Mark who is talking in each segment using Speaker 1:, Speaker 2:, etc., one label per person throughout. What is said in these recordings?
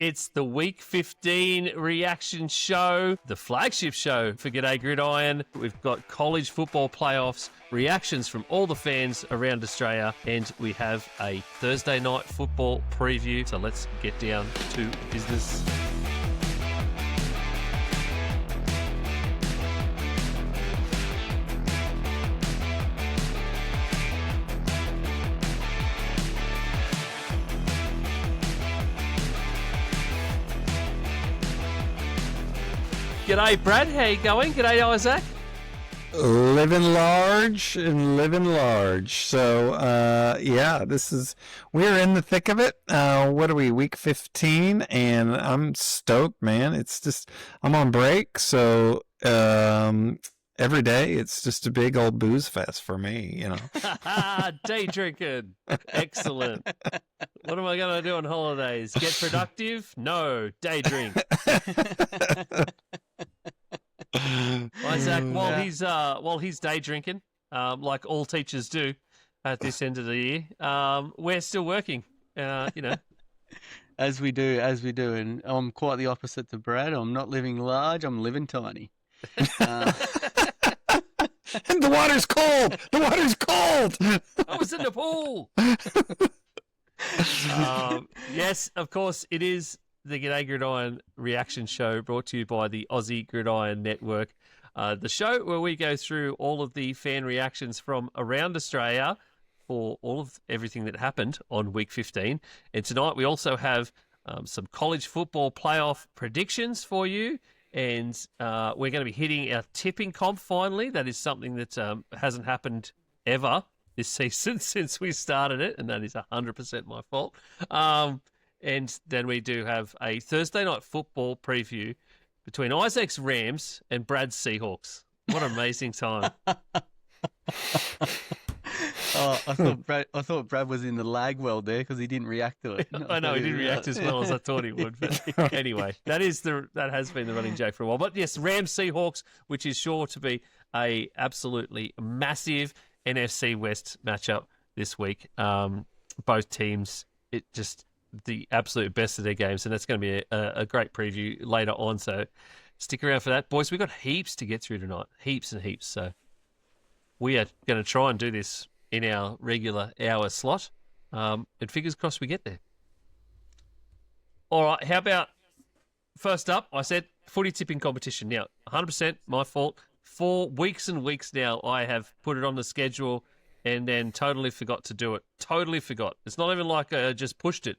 Speaker 1: It's the Week 15 reaction show, the flagship show for G'day Gridiron. We've got college football playoffs, reactions from all the fans around Australia, and we have a Thursday night football preview. So let's get down to business. G'day, Brad. How you going? G'day, Isaac.
Speaker 2: Living large and living large. So, we're in the thick of it. What are we, week 15? And I'm stoked, man. It's just, I'm on break. So, every day it's just a big old booze fest for me, you know.
Speaker 1: Day drinking. Excellent. What am I going to do on holidays? Get productive? No. Day drink. Isaac, while he's day drinking, like all teachers do at this end of the year, we're still working.
Speaker 3: As we do, and I'm quite the opposite to Brad. I'm not living large. I'm living tiny.
Speaker 2: And the water's cold.
Speaker 1: I was in the pool. Yes, of course, it is the G'day Gridiron reaction show brought to you by the Aussie Gridiron Network. The show where we go through all of the fan reactions from around Australia for all of everything that happened on week 15. And tonight we also have some college football playoff predictions for you. And we're going to be hitting our tipping comp finally. That is something that hasn't happened ever this season since we started it. And that is 100% my fault. And then we do have a Thursday night football preview between Isaac's Rams and Brad's Seahawks. What an amazing time.
Speaker 3: I thought Brad was in the lag well there because he didn't react to it.
Speaker 1: I know, he didn't react as well as I thought he would. But anyway, that has been the running joke for a while. But yes, Rams Seahawks, which is sure to be a absolutely massive NFC West matchup this week. Both teams, the absolute best of their games, and that's going to be a great preview later on. So stick around for that. Boys, we've got heaps to get through tonight. Heaps and heaps. So we are going to try and do this in our regular hour slot. And fingers crossed we get there. All right, how about first up, I said footy tipping competition. Now, 100% my fault. For weeks and weeks now, I have put it on the schedule and then totally forgot to do it. Totally forgot. It's not even like I just pushed it.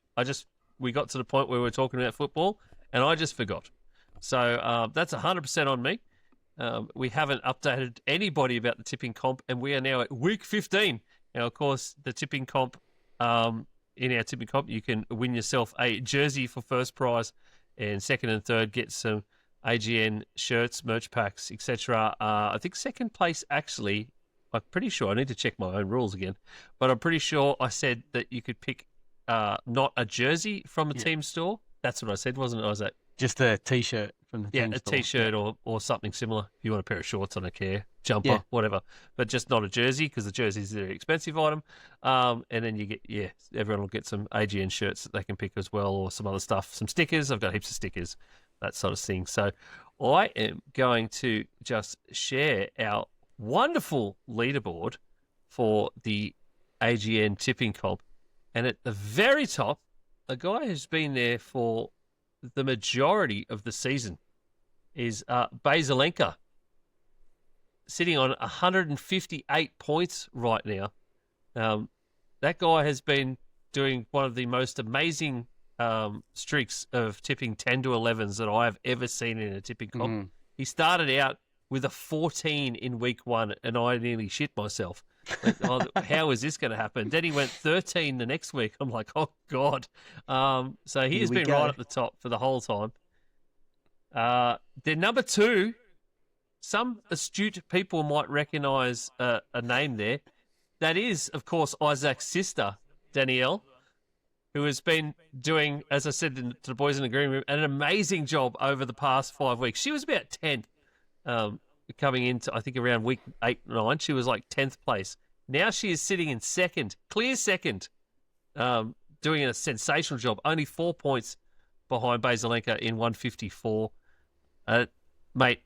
Speaker 1: We got to the point where we were talking about football, and I just forgot. So that's 100% on me. We haven't updated anybody about the tipping comp, and we are now at week 15. Now, of course, the tipping comp, in our tipping comp, you can win yourself a jersey for first prize, and second and third get some AGN shirts, merch packs, etc. I think second place actually, I'm pretty sure, I need to check my own rules again, but I'm pretty sure I said that you could pick not a jersey from a team store. That's what I said, wasn't it? I was like,
Speaker 3: just a T-shirt from the team store.
Speaker 1: T-shirt or something similar. If you want a pair of shorts, I don't care. Jumper, whatever. But just not a jersey, because the jersey is a very expensive item. And then you get, everyone will get some AGN shirts that they can pick as well, or some other stuff, some stickers. I've got heaps of stickers, that sort of thing. So I am going to just share our wonderful leaderboard for the AGN tipping comp. And at the very top, a guy who's been there for the majority of the season is Bazelenka, sitting on 158 points right now. That guy has been doing one of the most amazing streaks of tipping 10 to 11s that I have ever seen in a tipping comp. He started out with a 14 in week 1, and I nearly shit myself. How is this going to happen? Then he went 13 the next week. I'm like, oh, God. So he has been right at the top for the whole time. Then number 2, some astute people might recognise a name there. That is, of course, Isaac's sister, Danielle, who has been doing, as I said to the boys in the green room, an amazing job over the past 5 weeks. She was about 10th. Coming into, I think, around week 8, 9, she was like 10th place. Now she is sitting in second, clear second, doing a sensational job. Only 4 points behind Basilenka in 154. Mate,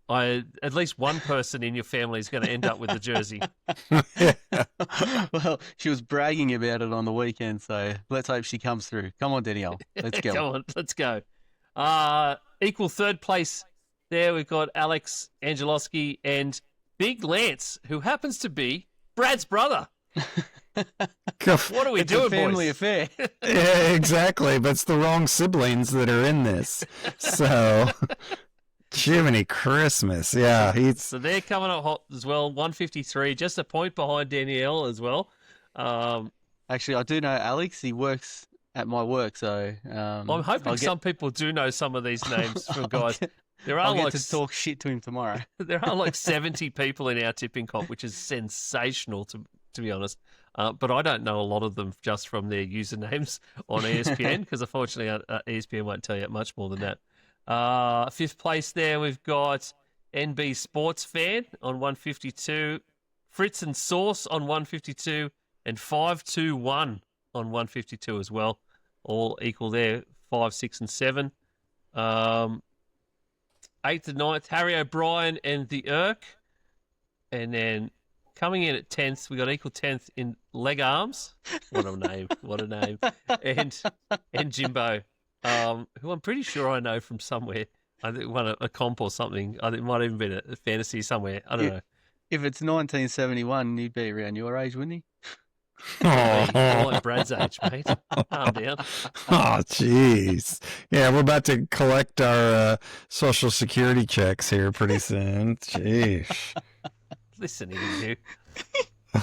Speaker 1: at least one person in your family is going to end up with the jersey.
Speaker 3: Well, she was bragging about it on the weekend, so let's hope she comes through. Come on, Danielle. Let's go.
Speaker 1: Come on, let's go. Equal third place there. We've got Alex Angelowski and Big Lance, who happens to be Brad's brother. What are we doing,
Speaker 3: a family
Speaker 1: boys?
Speaker 3: affair.
Speaker 2: Yeah, exactly. But it's the wrong siblings that are in this. So, Jiminy Christmas. Yeah,
Speaker 1: So they're coming up hot as well. 153, just a point behind Danielle as well.
Speaker 3: Actually, I do know Alex. He works at my work, so
Speaker 1: I'm hoping some people do know some of these names from guys.
Speaker 3: I'll get to talk shit to him tomorrow.
Speaker 1: There are like 70 people in our tipping comp, which is sensational to be honest. But I don't know a lot of them just from their usernames on ESPN because unfortunately ESPN won't tell you much more than that. Fifth place there, we've got NB Sports Fan on 152, Fritz and Sauce on 152, and 521 on 152 as well. All equal there, 5, 6, and 7. 8th and 9th, Harry O'Brien and the Irk. And then coming in at 10th, we got equal 10th in Leg Arms. What a name. What a name. And Jimbo, who I'm pretty sure I know from somewhere. I think won a comp or something. I think it might have even been a fantasy somewhere. I don't know.
Speaker 3: If it's 1971, he'd be around your age, wouldn't he?
Speaker 1: I'm like Brad's age, mate. Calm down.
Speaker 2: Oh, jeez. Yeah, we're about to collect our Social Security checks here pretty soon. Jeez.
Speaker 1: Listen here, you.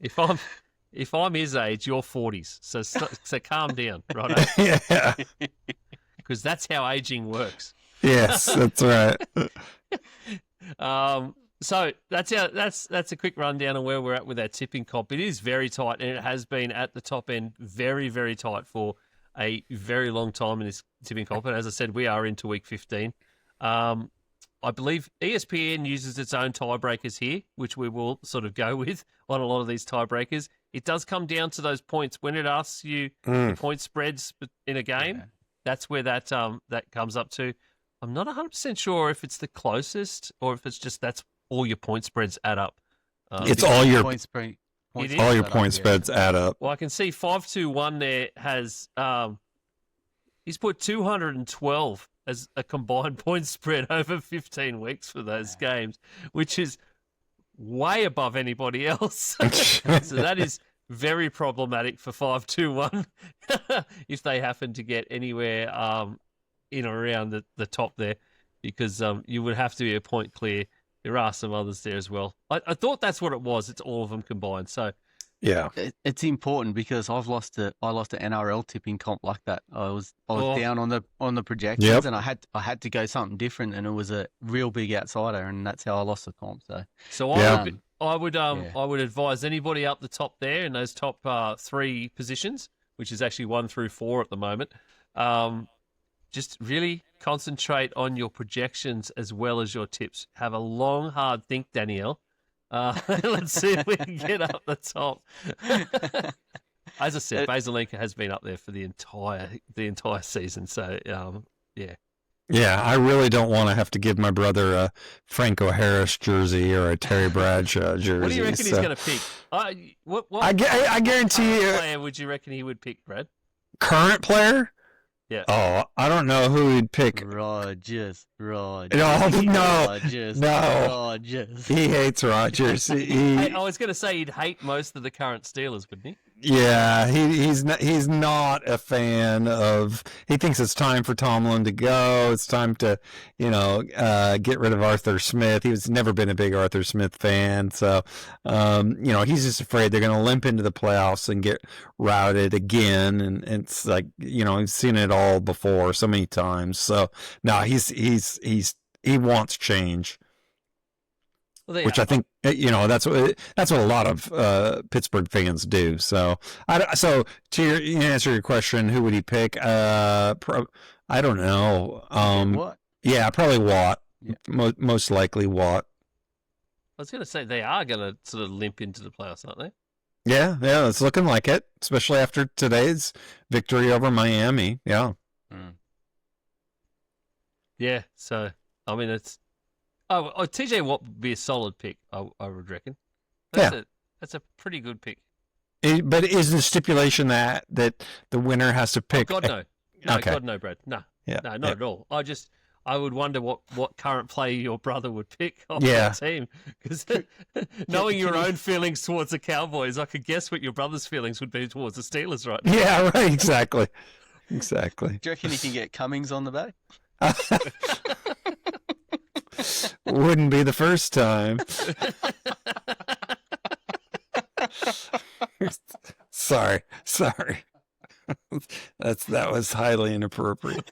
Speaker 1: If I'm his age, you're 40s. So calm down, right?
Speaker 2: Yeah.
Speaker 1: Because that's how aging works.
Speaker 2: Yes, that's right.
Speaker 1: So that's a quick rundown on where we're at with our tipping comp. It is very tight, and it has been at the top end very, very tight for a very long time in this tipping comp. And as I said, we are into week 15. I believe ESPN uses its own tiebreakers here, which we will sort of go with on a lot of these tiebreakers. It does come down to those points. When it asks you the point spreads in a game, that's where that comes up to. I'm not 100% sure if it's the closest or if it's just that's all your point spreads add up.
Speaker 2: It's all your
Speaker 3: point spread.
Speaker 2: All your point spreads add up.
Speaker 1: Well, I can see 521 there has he's put 212 as a combined point spread over 15 weeks for those games, which is way above anybody else. So that is very problematic for 521 if they happen to get anywhere in or around the top there, because you would have to be a point clear. There are some others there as well. I thought that's what it was. It's all of them combined. So
Speaker 2: yeah,
Speaker 3: it's important because I lost an NRL tipping comp like that. I was down on the projections, and I had to go something different, and it was a real big outsider, and that's how I lost the comp. So I would advise anybody up the top there in those top 3 positions, which is actually 1 through 4 at the moment. Just really concentrate on your projections as well as your tips. Have a long, hard think, Danielle. Let's see if we can get up the top. As I said, Basilenka has been up there for the entire season. So, yeah.
Speaker 2: Yeah, I really don't want to have to give my brother a Franco Harris jersey or a Terry Bradshaw jersey.
Speaker 1: What do you reckon he's going to pick? What
Speaker 2: I guarantee you.
Speaker 1: Player would you reckon he would pick, Brad?
Speaker 2: Current player?
Speaker 1: Yeah.
Speaker 2: Oh, I don't know who he'd pick.
Speaker 3: Rogers.
Speaker 2: No.
Speaker 3: Rogers.
Speaker 2: He hates Rogers.
Speaker 1: I was going to say he'd hate most of the current Steelers, wouldn't he?
Speaker 2: Yeah, he's not a fan of. He thinks it's time for Tomlin to go. It's time to, get rid of Arthur Smith. He's never been a big Arthur Smith fan, so he's just afraid they're going to limp into the playoffs and get routed again. And it's like he's seen it all before so many times. So no, he wants change.
Speaker 1: Well,
Speaker 2: which I think that's what a lot of Pittsburgh fans do. So to answer your question, who would he pick? I don't know.
Speaker 3: What?
Speaker 2: Yeah, probably Watt. Yeah. Most likely Watt.
Speaker 1: I was going to say they are going to sort of limp into the playoffs, aren't they?
Speaker 2: Yeah, it's looking like it, especially after today's victory over Miami. Yeah.
Speaker 1: Yeah, so, I mean, it's... Oh, TJ Watt would be a solid pick, I would reckon. That's a pretty good pick.
Speaker 2: But is the stipulation that the winner has to pick?
Speaker 1: Oh, God, no. No,
Speaker 2: Okay.
Speaker 1: God, no, Brad. No.
Speaker 2: Yeah.
Speaker 1: No, not at all. I would wonder what current player your brother would pick off
Speaker 2: Yeah.
Speaker 1: that team. Because knowing your own feelings towards the Cowboys, I could guess what your brother's feelings would be towards the Steelers right now.
Speaker 2: Yeah, right. Exactly. Exactly.
Speaker 3: Do you reckon he can get Cummings on the back?
Speaker 2: Wouldn't be the first time. Sorry. That was highly inappropriate.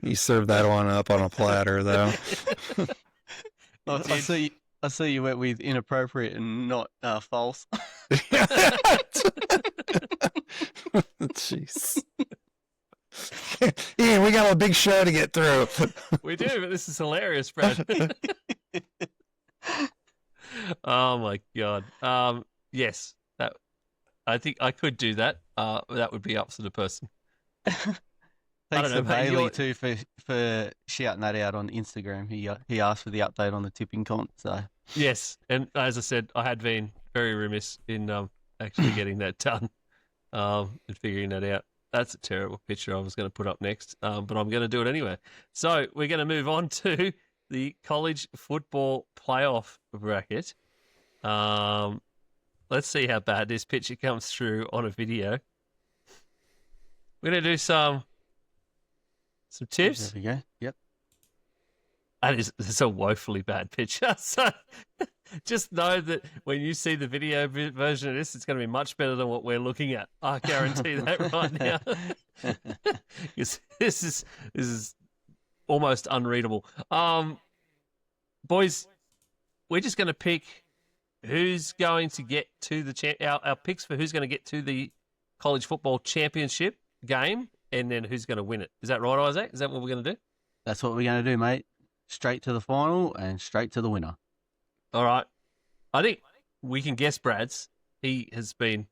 Speaker 2: You served that one up on a platter, though.
Speaker 3: I see you went with inappropriate and not false.
Speaker 2: Jeez. Ian, we got a big show to get through.
Speaker 1: We do, but this is hilarious, Brad. Oh my God. Yes, I think I could do that. That would be up to the person.
Speaker 3: Thanks to Bailey too for shouting that out on Instagram. He asked for the update on the tipping comp. So
Speaker 1: yes, and as I said, I had been very remiss in actually getting that done and figuring that out. That's a terrible picture I was going to put up next, but I'm going to do it anyway. So we're going to move on to the college football playoff bracket. Let's see how bad this picture comes through on a video. We're going to do some tips.
Speaker 3: There we go. Yep.
Speaker 1: It's a woefully bad picture. So just know that when you see the video version of this, it's going to be much better than what we're looking at. I guarantee that right now. This is almost unreadable. Boys, we're just going to pick who's going to get to our picks for who's going to get to the college football championship game, and then who's going to win it. Is that right, Isaac? Is that what we're going to do?
Speaker 3: That's what we're going to do, mate. Straight to the final and straight to the winner.
Speaker 1: All right. I think we can guess Brad's. He has been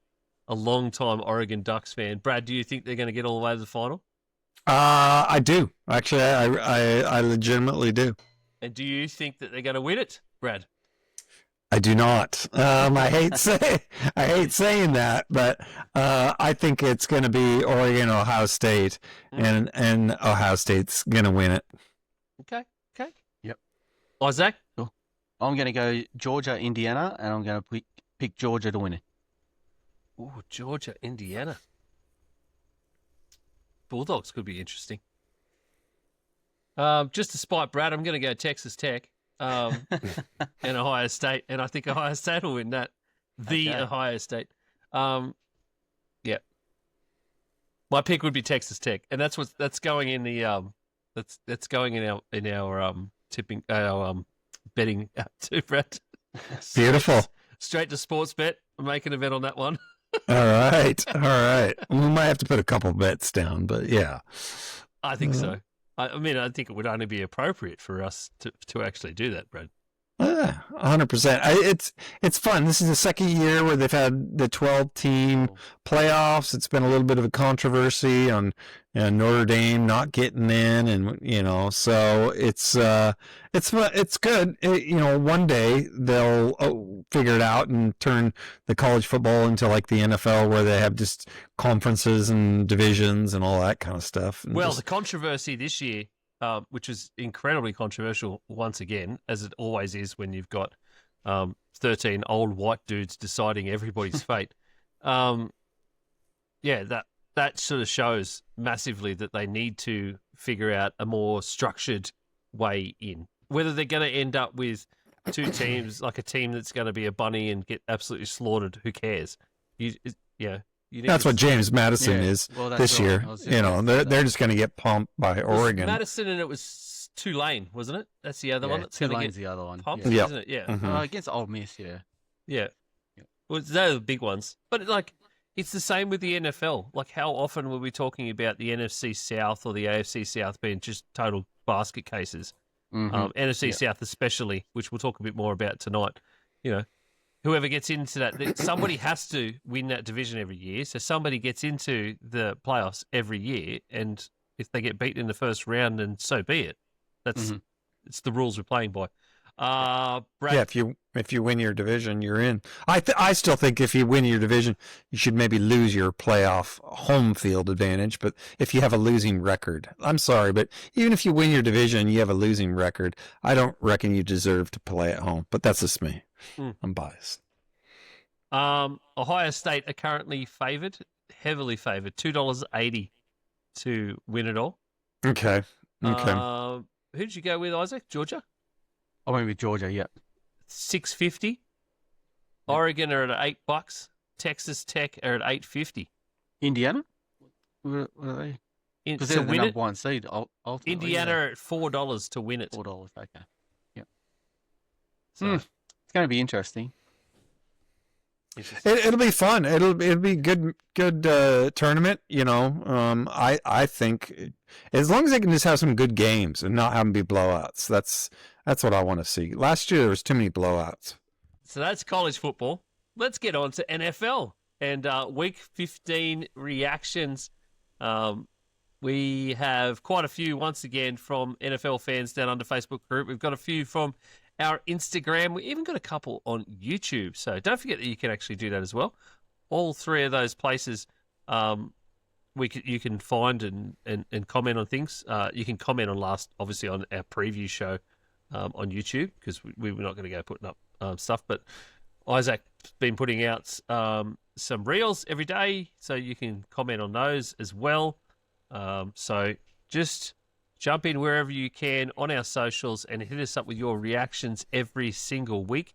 Speaker 1: a long-time Oregon Ducks fan. Brad, do you think they're going to get all the way to the final?
Speaker 2: I do. Actually, I legitimately do.
Speaker 1: And do you think that they're going to win it, Brad?
Speaker 2: I do not. I hate saying that, but I think it's going to be Oregon, Ohio State, and Ohio State's going to win it.
Speaker 1: Okay.
Speaker 3: Yep.
Speaker 1: Isaac?
Speaker 3: Cool. I'm going to go Georgia, Indiana, and I'm going to pick Georgia to win it.
Speaker 1: Ooh, Georgia, Indiana. Bulldogs could be interesting. Just to spite Brad, I'm going to go Texas Tech. And Ohio State, and I think Ohio State will win that. Ohio State. Yeah. My pick would be Texas Tech, and that's going in the that's going in our tipping betting app too, Brad.
Speaker 2: Beautiful.
Speaker 1: Straight to sports bet. I'm making a bet on that one.
Speaker 2: All right. We might have to put a couple bets down, but yeah.
Speaker 1: I think so. I mean, I think it would only be appropriate for us to actually do that, Brad.
Speaker 2: 100%. It's fun. This is the second year where they've had the 12-team playoffs. It's been a little bit of a controversy on Notre Dame not getting in, and so it's good. One day they'll figure it out and turn the college football into like the NFL, where they have just conferences and divisions and all that kind of stuff.
Speaker 1: The controversy this year, which is incredibly controversial once again, as it always is when you've got 13 old white dudes deciding everybody's fate. That sort of shows massively that they need to figure out a more structured way in. Whether they're going to end up with two teams, like a team that's going to be a bunny and get absolutely slaughtered, who cares?
Speaker 2: That's what James Madison is this year. They're just going to get pumped by Oregon.
Speaker 1: Madison, and it was Tulane, wasn't it? That's the other one. That's
Speaker 3: Tulane's the other one.
Speaker 1: Pumped, isn't it? Yeah.
Speaker 2: Mm-hmm.
Speaker 3: Against Ole Miss, yeah.
Speaker 1: Yeah. Well, they're the big ones. But, it's the same with the NFL. How often were we talking about the NFC South or the AFC South being just total basket cases?
Speaker 3: Mm-hmm.
Speaker 1: NFC South especially, which we'll talk a bit more about tonight. whoever gets into that, somebody has to win that division every year. So somebody gets into the playoffs every year, and if they get beaten in the first round, then so be it. That's it's the rules we're playing by. Brad,
Speaker 2: yeah, if you win your division, you're in. I still think if you win your division, you should maybe lose your playoff home field advantage. But if you have a losing record, I'm sorry, but even if you win your division, you have a losing record, I don't reckon you deserve to play at home. But that's just me. I'm biased.
Speaker 1: Ohio State are currently favoured, heavily favoured, $2.80 to win it all.
Speaker 2: Okay.
Speaker 1: Who'd you go with, Isaac? Georgia?
Speaker 3: I went with Georgia, yeah.
Speaker 1: $6.50. Oregon are at $8. Texas Tech are at $8.50.
Speaker 3: Indiana? What are they? Because they're the number one seed.
Speaker 1: Indiana are at $4 to win it.
Speaker 3: $4, okay. Yep. So it's going to be interesting.
Speaker 2: It'll be fun. It'll be good tournament. You know, I think as long as they can just have some good games and not have them be blowouts. That's what I want to see. Last year there was too many blowouts.
Speaker 1: So that's college football. Let's get on to NFL and Week 15 reactions. We have quite a few once again from NFL fans down under Facebook group. We've got a few from our Instagram. We even got a couple on YouTube. So don't forget that you can actually do that as well. All three of those places you can find and comment on things. You can comment on obviously on our preview show on YouTube, because we were not going to go putting up stuff. But Isaac's been putting out some reels every day, so you can comment on those as well. So just jump in wherever you can on our socials and hit us up with your reactions every single week.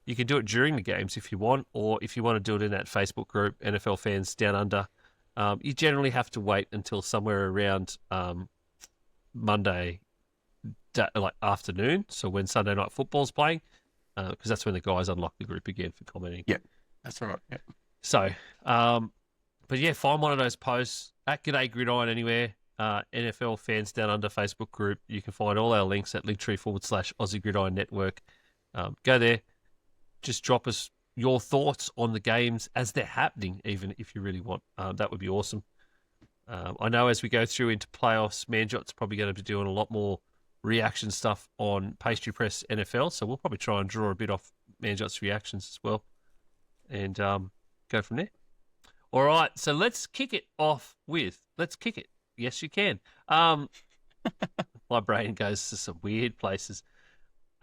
Speaker 1: You can do it during the games if you want, or if you want to do it in that Facebook group, NFL Fans Down Under. You generally have to wait until somewhere around Monday afternoon, so when Sunday Night Football's playing, because that's when the guys unlock the group again for commenting.
Speaker 3: Yeah, that's all right. Yeah.
Speaker 1: So, but yeah, find one of those posts at G'day Gridiron anywhere. NFL Fans Down Under Facebook group. You can find all our links at linktree/Aussie Gridiron Network. Go there. Just drop us your thoughts on the games as they're happening, even if you really want. That would be awesome. I know as we go through into playoffs, Manjot's probably going to be doing a lot more reaction stuff on Pastry Press NFL, so we'll probably try and draw a bit off Manjot's reactions as well, and go from there. All right, so let's kick it off with, Yes, you can. My brain goes to some weird places.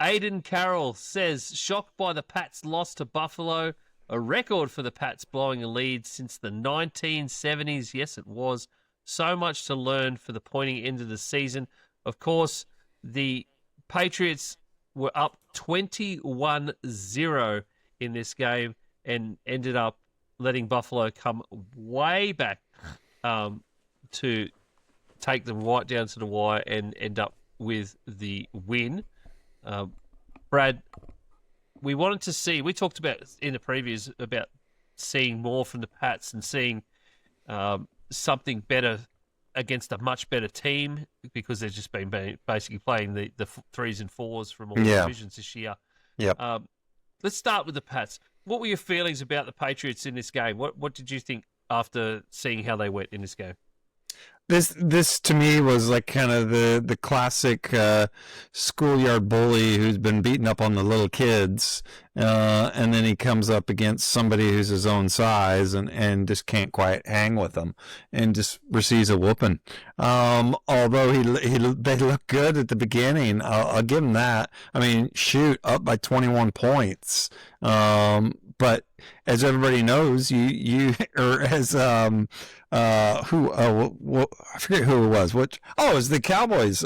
Speaker 1: Aiden Carroll says, shocked by the Pats' loss to Buffalo, a record for the Pats blowing a lead since the 1970s. Yes, it was. So much to learn for the pointing end of the season. Of course, the Patriots were up 21-0 in this game and ended up letting Buffalo come way back to take them right down to the wire and end up with the win. Brad, we talked about in the previews about seeing more from the Pats and seeing something better against a much better team, because they've just been basically playing the 3s and 4s from all the divisions this year.
Speaker 2: Yep.
Speaker 1: Let's start with the Pats. What were your feelings about the Patriots in this game? What did you think after seeing how they went in this game?
Speaker 2: This to me was like kind of the classic schoolyard bully who's been beating up on the little kids, and then he comes up against somebody who's his own size and just can't quite hang with them, and just receives a whooping. Although they look good at the beginning, I'll give him that. I mean, shoot, up by 21 points. But as everybody knows, I forget who it was. It was the Cowboys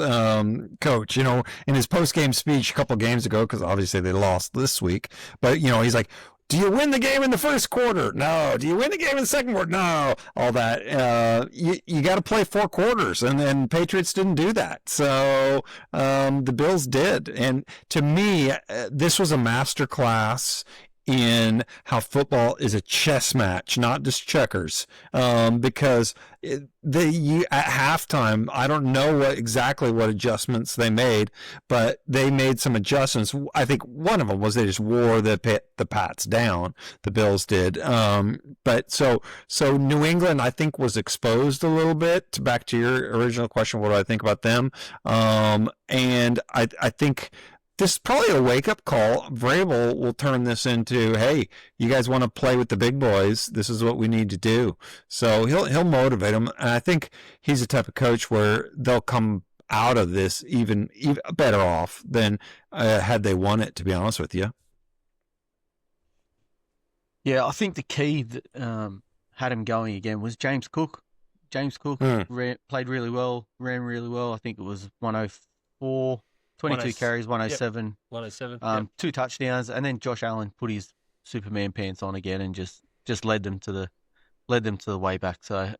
Speaker 2: coach. You know, in his post-game speech a couple games ago, because obviously they lost this week. But you know, he's like, "Do you win the game in the first quarter? No. Do you win the game in the second quarter? No." All that. You got to play 4 quarters, and then Patriots didn't do that. So the Bills did, and to me, this was a masterclass in how football is a chess match, not just checkers. Because at halftime, I don't know exactly what adjustments they made, but they made some adjustments. I think one of them was they just wore the Pats down. The Bills did. But so New England, I think, was exposed a little bit. Back to your original question, what do I think about them? And I think this is probably a wake-up call. Vrabel will turn this into, hey, you guys want to play with the big boys? This is what we need to do. So he'll motivate them. And I think he's the type of coach where they'll come out of this even better off than had they won it, to be honest with you.
Speaker 3: Yeah, I think the key that had him going again was James Cook. James Cook played really well, ran really well. I think it was 104. 22 carries, 107.
Speaker 1: Yep. 107.
Speaker 3: 2 touchdowns, and then Josh Allen put his Superman pants on again and just led them to the way back. So,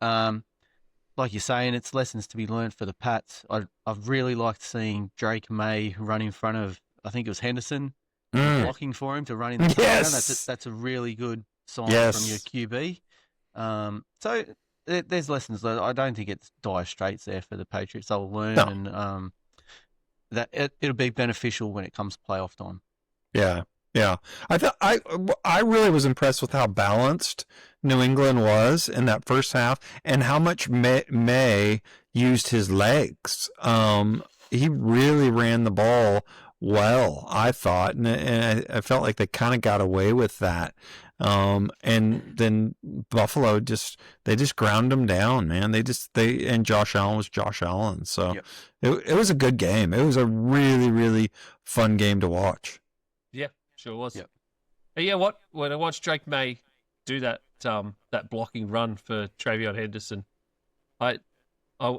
Speaker 3: like you're saying, it's lessons to be learned for the Pats. I've really liked seeing Drake May run in front of, I think it was Henderson, blocking for him to run in the touchdown. That's a really good sign from your QB. So there's lessons. I don't think it's dire straits there for the Patriots. They'll learn and that it'll be beneficial when it comes playoff time.
Speaker 2: Yeah. I really was impressed with how balanced New England was in that first half and how much May used his legs. He really ran the ball well, I thought, and I felt like they kind of got away with that. And then Buffalo just ground them down, man. And Josh Allen was Josh Allen. So it was a good game. It was a really, really fun game to watch.
Speaker 1: Yeah, sure was. Yep. And yeah, when I watched Drake May do that blocking run for Travion Henderson, I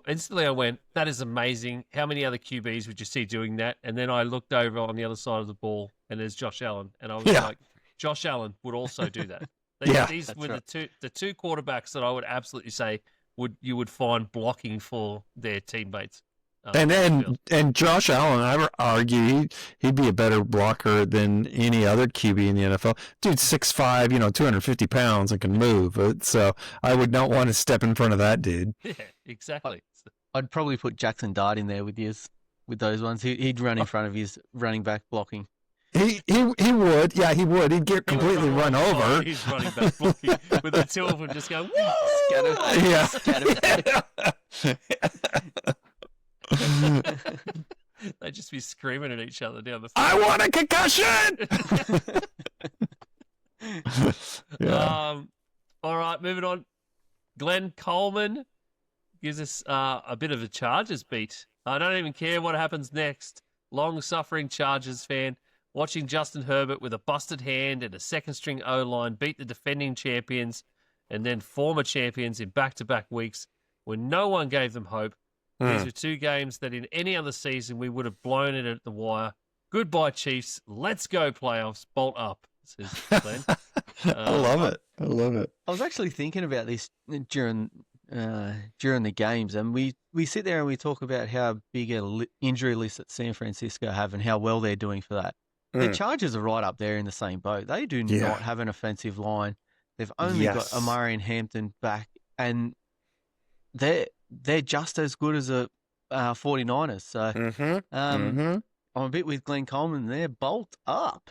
Speaker 1: instantly went, that is amazing. How many other QBs would you see doing that? And then I looked over on the other side of the ball and there's Josh Allen. And I was like, Josh Allen would also do that. These were the two quarterbacks that I would absolutely say you would find blocking for their teammates.
Speaker 2: And Josh Allen, I would argue he'd be a better blocker than any other QB in the NFL. Dude's 6'5", 250 pounds and can move. So I would not want to step in front of that dude.
Speaker 1: Yeah, exactly.
Speaker 3: I'd probably put Jackson Dart in there with those ones. He'd run in front of his running back blocking.
Speaker 2: He would. Yeah, he would. He'd get completely run over.
Speaker 1: He's running back blocking with the two of them just going, They'd just be screaming at each other down the field.
Speaker 2: I want a concussion!
Speaker 1: All right, moving on. Glenn Coleman gives us a bit of a Chargers beat. I don't even care what happens next. Long-suffering Chargers fan. Watching Justin Herbert with a busted hand and a second-string O-line beat the defending champions and then former champions in back-to-back weeks when no one gave them hope. These were 2 games that in any other season we would have blown it at the wire. Goodbye, Chiefs. Let's go, playoffs. Bolt up, says Glenn.
Speaker 2: I love it.
Speaker 3: I was actually thinking about this during the games, and we sit there and we talk about how big a injury list that San Francisco have and how well they're doing for that. The Chargers are right up there in the same boat. They do not have an offensive line. They've only got Amari and Hampton back, and they're just as good as the 49ers. So I'm a bit with Glenn Coleman there. Bolt up.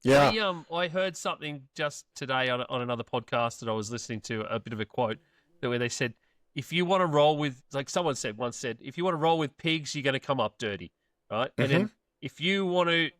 Speaker 2: Yeah.
Speaker 1: I heard something just today on another podcast that I was listening to, a bit of a quote, where they said, if you want to roll with, like someone once said, if you want to roll with pigs, you're going to come up dirty, right? And then if you want to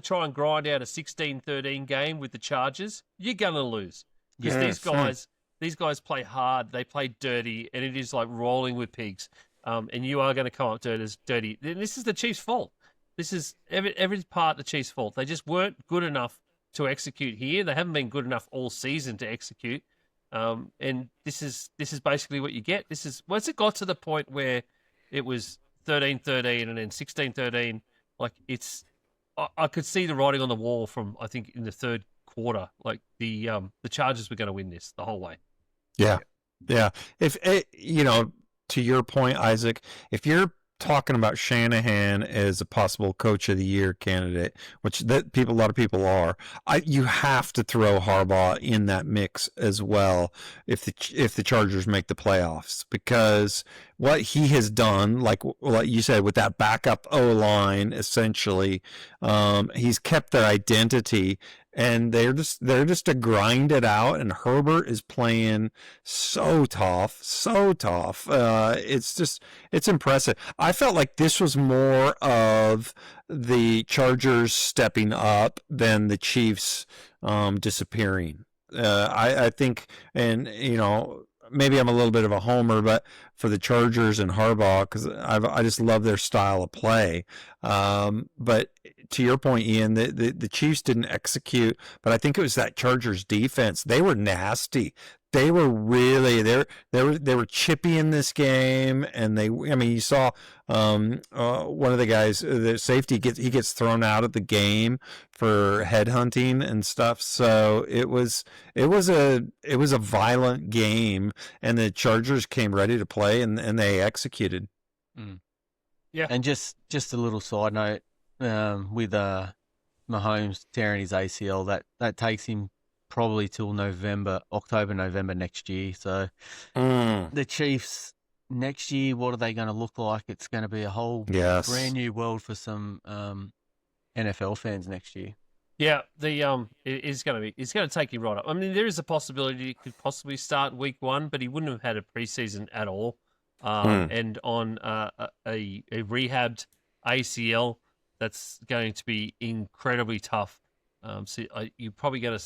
Speaker 1: try and grind out a 16-13 game with the Chargers, you're going to lose. Because these guys play hard, they play dirty, and it is like rolling with pigs. And you are going to come up dirty. And this is the Chiefs' fault. This is every part of the Chiefs' fault. They just weren't good enough to execute here. They haven't been good enough all season to execute. And this is basically what you get. Once it got to the point where it was 13-13 and then 16-13, like I could see the writing on the wall from, I think, in the third quarter. Like the Chargers were going to win this the whole way.
Speaker 2: Yeah. If to your point, Isaac, if you're talking about Shanahan as a possible coach of the year candidate, which a lot of people are, you have to throw Harbaugh in that mix as well if the Chargers make the playoffs, because what he has done, like you said, with that backup O-line, essentially, he's kept their identity. And they're just to grind it out. And Herbert is playing so tough. It's impressive. I felt like this was more of the Chargers stepping up than the Chiefs disappearing. I think, and maybe I'm a little bit of a homer, but for the Chargers and Harbaugh, because I just love their style of play. But to your point, Ian, the Chiefs didn't execute, but I think it was that Chargers defense. They were nasty. They were really they were chippy in this game, and you saw one of the guys, the safety, gets thrown out of the game for headhunting and stuff. So it was a violent game, and the Chargers came ready to play, and they executed.
Speaker 3: Mm. Yeah. And just a little side note, with Mahomes tearing his ACL, that takes him probably till October, November next year. So the Chiefs next year, what are they going to look like? It's going to be a whole brand new world for some NFL fans next year.
Speaker 1: Yeah, it's going to take him right up. I mean, there is a possibility he could possibly start week 1, but he wouldn't have had a preseason at all. And on a rehabbed ACL, that's going to be incredibly tough. So you're probably going to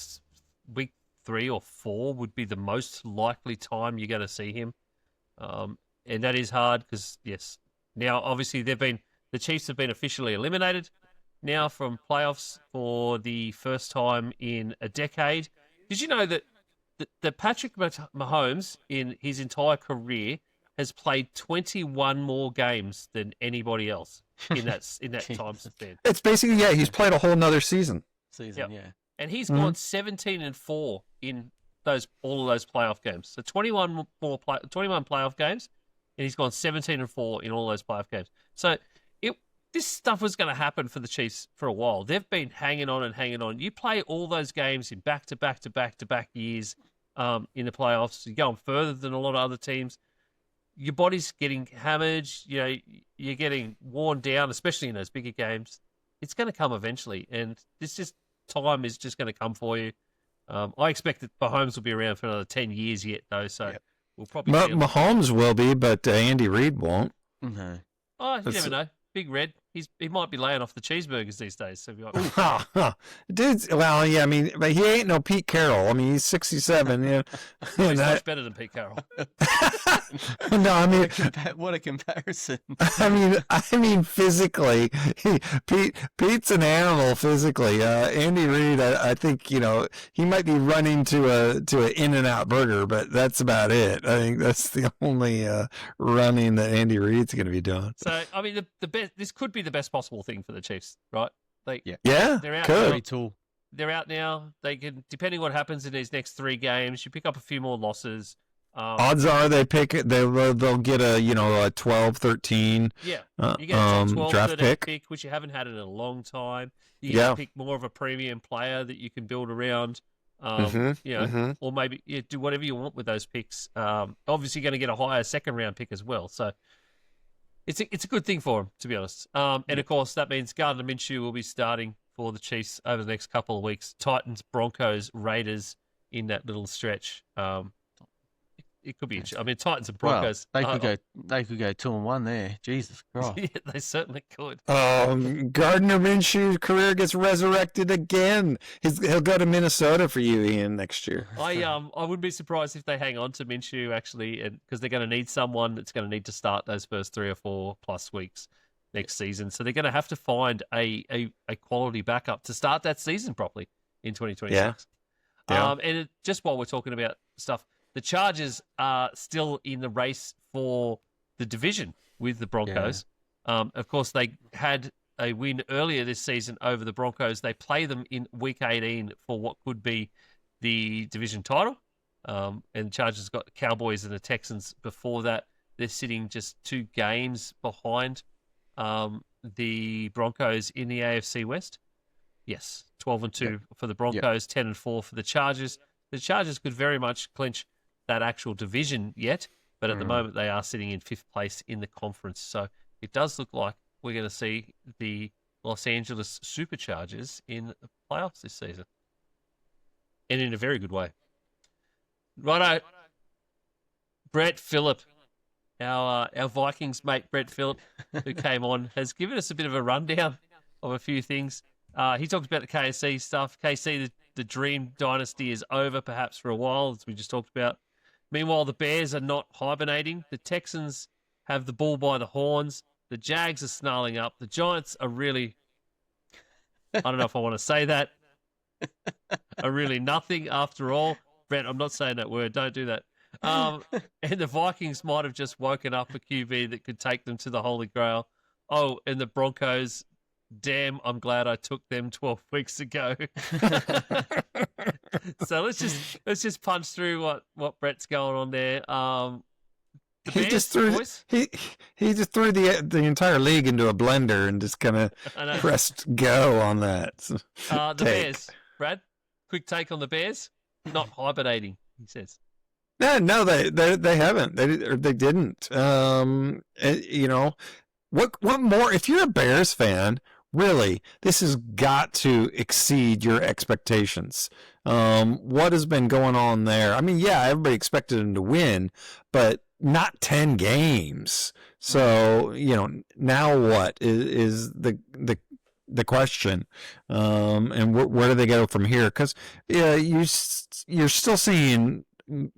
Speaker 1: week 3 or 4 would be the most likely time you're going to see him, and that is hard because now obviously the Chiefs have been officially eliminated now from playoffs for the first time in a decade. Did you know that Patrick Mahomes in his entire career has played 21 more games than anybody else in that time span?
Speaker 2: It's basically he's played a whole nother season.
Speaker 1: And he's gone 17-4 in all of those playoff games. So 21 playoff games, and he's gone 17-4 in all those playoff games. So this stuff was going to happen for the Chiefs for a while. They've been hanging on. You play all those games in back-to-back years in the playoffs. You're going further than a lot of other teams. Your body's getting hammered. You're getting worn down, especially in those bigger games. It's going to come eventually, and time is just going to come for you. I expect that Mahomes will be around for another 10 years yet, though. So we'll probably.
Speaker 2: Mahomes will be, but Andy Reid won't.
Speaker 3: No.
Speaker 1: Oh, you never know. Big Red, he might be laying off the cheeseburgers these days. So
Speaker 2: Dude, well, yeah, I mean, but he ain't no Pete Carroll. I mean, he's 67.
Speaker 1: He's much better than Pete Carroll.
Speaker 2: No, I mean,
Speaker 3: what a comparison.
Speaker 2: I mean, physically, Pete's an animal physically. Andy Reid, I think he might be running to an In-N-Out burger, but that's about it. I think that's the only running that Andy Reid's going to be doing.
Speaker 1: So, I mean, the best. This could be the best possible thing for the Chiefs, right?
Speaker 2: They're out.
Speaker 1: Could. They're out now. They can, depending what happens in these next 3 games, you pick up a few more losses.
Speaker 2: Odds are they'll get a 12, 13
Speaker 1: you get a 12,
Speaker 2: draft pick,
Speaker 1: which you haven't had in a long time. You can pick more of a premium player that you can build around. Or maybe do whatever you want with those picks. Obviously, you're going to get a higher second round pick as well. So it's a good thing for him, to be honest. And of course, that means Gardner Minshew will be starting for the Chiefs over the next couple of weeks. Titans, Broncos, Raiders in that little stretch. It could be. I mean, Titans and Broncos.
Speaker 3: Well, they could go 2-1 there. Jesus Christ.
Speaker 1: Yeah, they certainly could.
Speaker 2: Gardner Minshew's career gets resurrected again. He'll go to Minnesota for you, Ian, next year.
Speaker 1: I wouldn't be surprised if they hang on to Minshew actually, because they're going to need someone that's going to need to start those first 3 or 4 plus weeks next season. So they're going to have to find a quality backup to start that season properly in 2026. Yeah. And just while we're talking about stuff. The Chargers are still in the race for the division with the Broncos. Yeah. Of course, they had a win earlier this season over the Broncos. They play them in Week 18 for what could be the division title. And the Chargers got the Cowboys and the Texans before that. They're sitting just 2 games behind the Broncos in the AFC West. Yes, 12-2 for the Broncos, 10-4 for the Chargers. The Chargers could very much clinch that actual division yet, but at the moment they are sitting in 5th place in the conference. So it does look like we're going to see the Los Angeles Superchargers in the playoffs this season. And in a very good way. Righto. Brett Phillip, our Vikings mate Brett Phillip, who came on, has given us a bit of a rundown of a few things. He talked about the KC stuff. KC, the dream dynasty is over, perhaps for a while, as we just talked about. Meanwhile, the Bears are not hibernating. The Texans have the bull by the horns. The Jags are snarling up. The Giants are really, I don't know if I want to say that, are really nothing after all. Brett, I'm not saying that word. Don't do that. And the Vikings might have just woken up a QB that could take them to the Holy Grail. Oh, and the Broncos, damn, I'm glad I took them 12 weeks ago. So let's just punch through what Brett's going on there.
Speaker 2: He just threw the entire league into a blender and just kind of pressed go on that.
Speaker 1: The Bears, Brad, quick take on the Bears. Not hibernating, he says.
Speaker 2: No, they haven't. They didn't. You know, what more? If you're a Bears fan, really, this has got to exceed your expectations. What has been going on there? I mean, yeah, everybody expected them to win, but not 10 games. So, you know, now what is the question? And where do they go from here? Because you're still seeing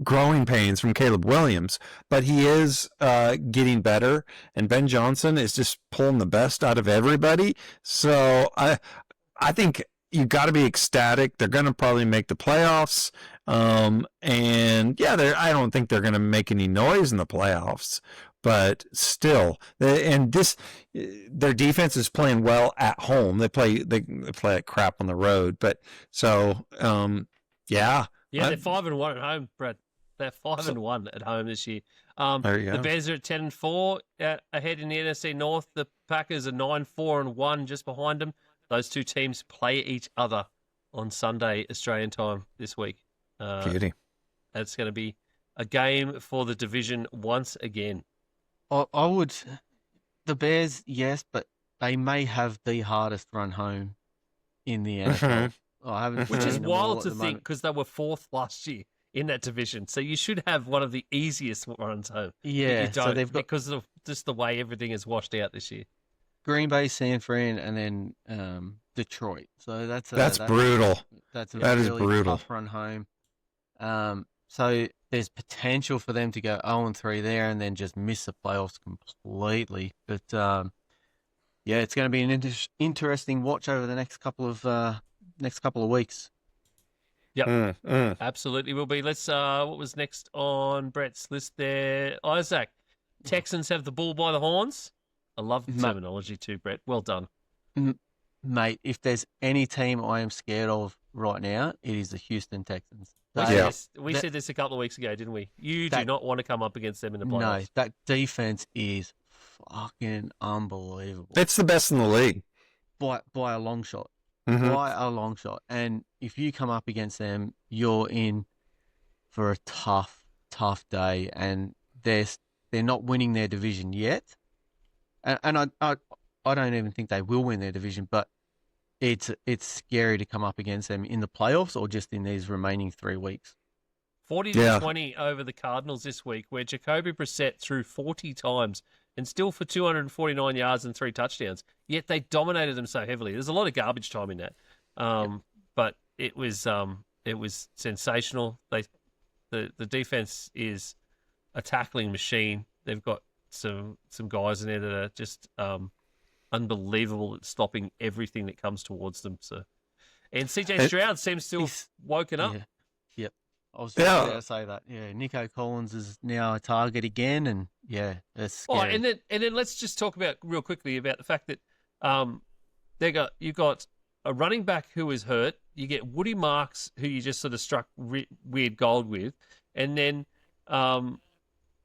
Speaker 2: growing pains from Caleb Williams, but he is getting better, and Ben Johnson is just pulling the best out of everybody. So I think you got to be ecstatic. They're going to probably make the playoffs, and yeah, I don't think they're going to make any noise in the playoffs, but still, their defense is playing well at home. They play like crap on the road, but so yeah.
Speaker 1: Yeah, they're 5-1 at home, Brad. They're 5-1 at home this year.
Speaker 2: There you go.
Speaker 1: The Bears are at 10-4 ahead in the NFC North. The Packers are 9-4-1 just behind them. Those two teams play each other on Sunday Australian time this week.
Speaker 2: Beauty.
Speaker 1: It's going to be a game for the division once again.
Speaker 3: I would. The Bears, yes, but they may have the hardest run home in the NFL.
Speaker 1: Which is wild to think, because they were 4th last year in that division. So you should have one of the easiest runs home.
Speaker 3: Yeah,
Speaker 1: so they've got, because of just the way everything is washed out this year.
Speaker 3: Green Bay, San Fran, and then Detroit. So that's
Speaker 2: brutal.
Speaker 3: That
Speaker 2: is
Speaker 3: really
Speaker 2: brutal.
Speaker 3: Tough run home. So there's potential for them to go 0-3 there and then just miss the playoffs completely. But yeah, it's going to be an interesting watch over the next couple of weeks.
Speaker 1: Yep, absolutely will be. Let's. What was next on Brett's list there? Isaac, Texans have the bull by the horns. I love the terminology too, Brett. Well done.
Speaker 3: Mate, if there's any team I am scared of right now, it is the Houston Texans.
Speaker 1: We said this a couple of weeks ago, didn't we? You do not want to come up against them in the playoffs.
Speaker 3: No, that defense is fucking unbelievable.
Speaker 2: It's the best in the league.
Speaker 3: By a long shot.
Speaker 2: Mm-hmm.
Speaker 3: By a long shot. And if you come up against them, you're in for a tough day. And they're not winning their division yet. And I don't even think they will win their division, but it's scary to come up against them in the playoffs or just in these remaining 3 weeks.
Speaker 1: 40-20 over the Cardinals this week, where Jacoby Brissett threw 40 times and still for 249 yards and 3 touchdowns. Yet they dominated them so heavily. There's a lot of garbage time in that, but it was sensational. The defense is a tackling machine. They've got some guys in there that are just unbelievable at stopping everything that comes towards them. So, and CJ Stroud seems to have woken up.
Speaker 3: Yeah. Yep. I was just going to say that. Yeah, Nico Collins is now a target again, and yeah, that's scary.
Speaker 1: And then let's just talk about real quickly about the fact that you got a running back who is hurt. You get Woody Marks, who you just sort of struck weird gold with, and then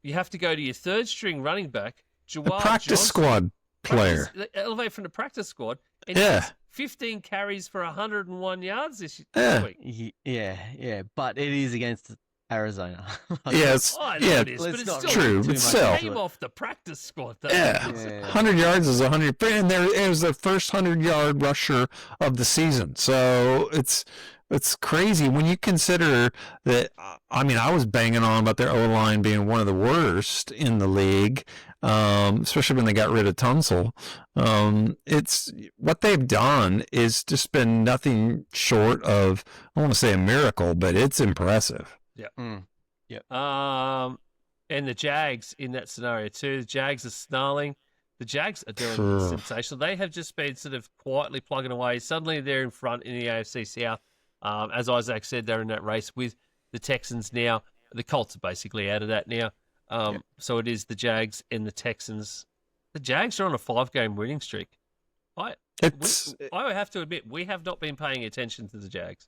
Speaker 1: you have to go to your third string running back, Jawad
Speaker 2: practice
Speaker 1: Johnson,
Speaker 2: squad player.
Speaker 1: Elevate from the practice squad. And
Speaker 2: Yeah.
Speaker 1: 15 carries for 101 yards this week.
Speaker 3: Yeah. But it is against Arizona.
Speaker 2: Yes.
Speaker 1: I know it is, but it's still
Speaker 2: true. But still,
Speaker 1: came off the practice squad. Though.
Speaker 2: Yeah. 100 yards is 100. And it was the first 100-yard rusher of the season. So it's crazy when you consider that. I mean, I was banging on about their O-line being one of the worst in the league, especially when they got rid of Tunsil. It's what they've done is just been nothing short of, I want to say a miracle, but it's impressive.
Speaker 1: Yeah. And the Jags in that scenario too. The Jags are snarling. The Jags are doing sensational. They have just been sort of quietly plugging away. Suddenly they're in front in the AFC South. As Isaac said, they're in that race with the Texans now. The Colts are basically out of that now. So it is the Jags and the Texans. The Jags are on a 5-game winning streak. I have to admit, we have not been paying attention to the Jags.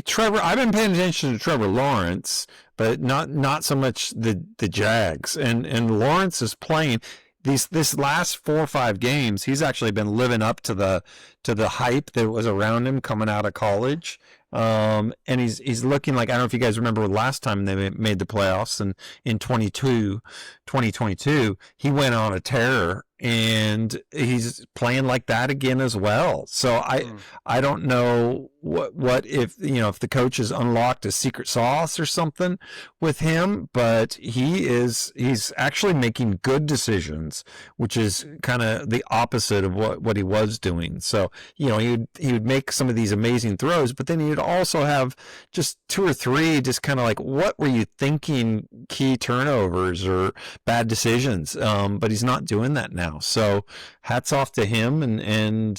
Speaker 2: Trevor, I've been paying attention to Trevor Lawrence, but not so much the Jags. And Lawrence is playing this last 4 or 5 games. He's actually been living up to the hype that was around him coming out of college. And he's looking like, I don't know if you guys remember last time they made the playoffs, and in 2022, he went on a tear, and he's playing like that again as well. So I don't know what if the coach has unlocked a secret sauce or something with him, but he's actually making good decisions, which is kind of the opposite of what he was doing. So he would make some of these amazing throws, but then he'd also have just 2 or 3 just kind of like, what were you thinking, key turnovers or bad decisions, but he's not doing that now. So hats off to him and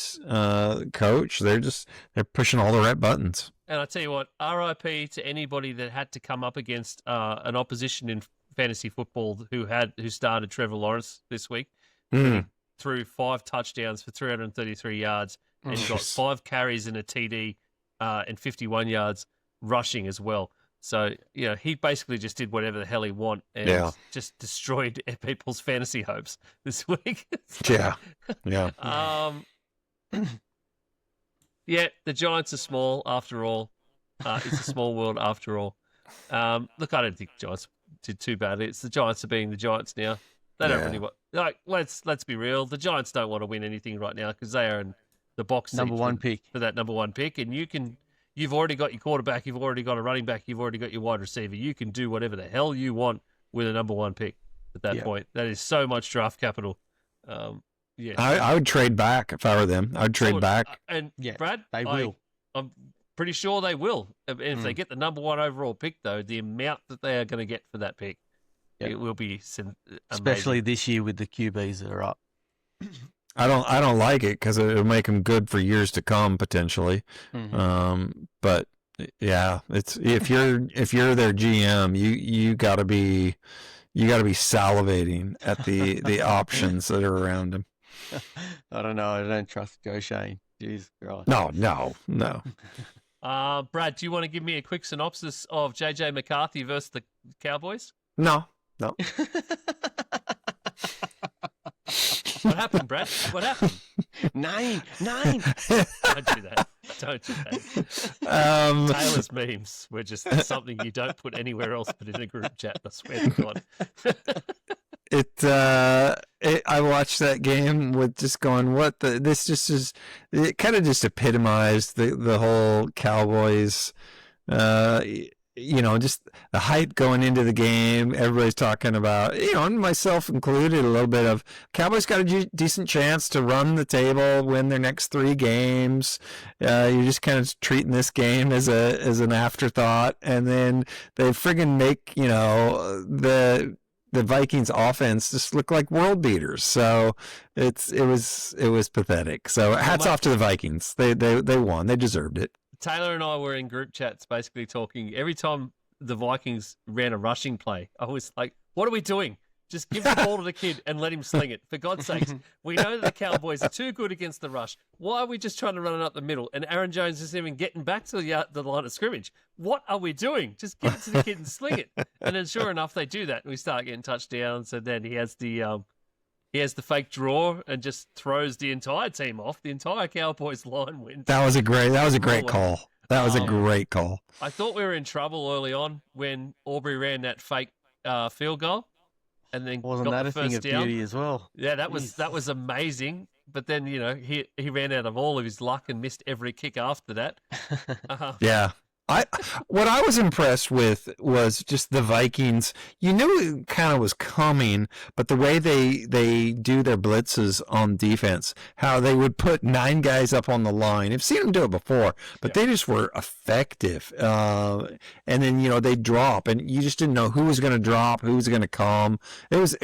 Speaker 2: coach. They're pushing all the right buttons.
Speaker 1: And I tell you what, RIP to anybody that had to come up against an opposition in fantasy football who started Trevor Lawrence this week. Threw 5 touchdowns for 333 yards and got 5 carries and a TD and 51 yards rushing as well. So, he basically just did whatever the hell he wanted and just destroyed people's fantasy hopes this week.
Speaker 2: Yeah.
Speaker 1: The Giants are small after all. It's a small world after all. Look, I don't think the Giants did too badly. It's the Giants are being the Giants now. They don't really want. Let's be real. The Giants don't want to win anything right now because they are in the box
Speaker 3: number 1 pick
Speaker 1: for that number 1 pick, and you've already got your quarterback, you've already got a running back, you've already got your wide receiver. You can do whatever the hell you want with a number 1 pick at that point. That is so much draft capital.
Speaker 2: I would trade back if I were them. I would trade back.
Speaker 1: And Brad, they will. I'm pretty sure they will. And if they get the number 1 overall pick, though, the amount that they are going to get for that pick, it will be amazing.
Speaker 3: Especially this year with the QBs that are up.
Speaker 2: I don't like it because it'll make them good for years to come potentially. But yeah, it's if you're their GM, you got to be salivating at the options that are around him.
Speaker 3: I don't know. I don't trust Joe Shane. Jeez, God.
Speaker 2: No.
Speaker 1: Brad, do you want to give me a quick synopsis of JJ McCarthy versus the Cowboys?
Speaker 2: No.
Speaker 1: What happened, Brad? What happened?
Speaker 3: 9.
Speaker 1: Don't do that. Taylor's memes were just something you don't put anywhere else but in a group chat. I swear to God.
Speaker 2: I watched that game with just going, this just is. It kind of just epitomized the whole Cowboys. Just the hype going into the game. Everybody's talking about, and myself included, a little bit of Cowboys got a decent chance to run the table, win their next 3 games. You're just kind of treating this game as an afterthought, and then they friggin' make the Vikings offense just look like world beaters. So it was pathetic. So hats off to the Vikings. They won. They deserved it.
Speaker 1: Taylor and I were in group chats basically talking. Every time the Vikings ran a rushing play, I was like, what are we doing? Just give the ball to the kid and let him sling it. For God's sakes, we know that the Cowboys are too good against the rush. Why are we just trying to run it up the middle? And Aaron Jones isn't even getting back to the line of scrimmage. What are we doing? Just give it to the kid and sling it. And then sure enough, they do that. And we start getting touchdowns. And then he has the fake draw and just throws the entire team off. The entire Cowboys line wins.
Speaker 2: That was a great call. That was a great call.
Speaker 1: I thought we were in trouble early on when Aubrey ran that fake field goal. And then
Speaker 3: wasn't that a thing of beauty as well?
Speaker 1: Yeah, that was amazing. But then he ran out of all of his luck and missed every kick after that.
Speaker 2: Yeah, what I was impressed with was just the Vikings. You knew it kind of was coming, but the way they do their blitzes on defense, how they would put 9 guys up on the line. I've seen them do it before, but they just were effective. And then they drop, and you just didn't know who was going to drop, who was going to come. It was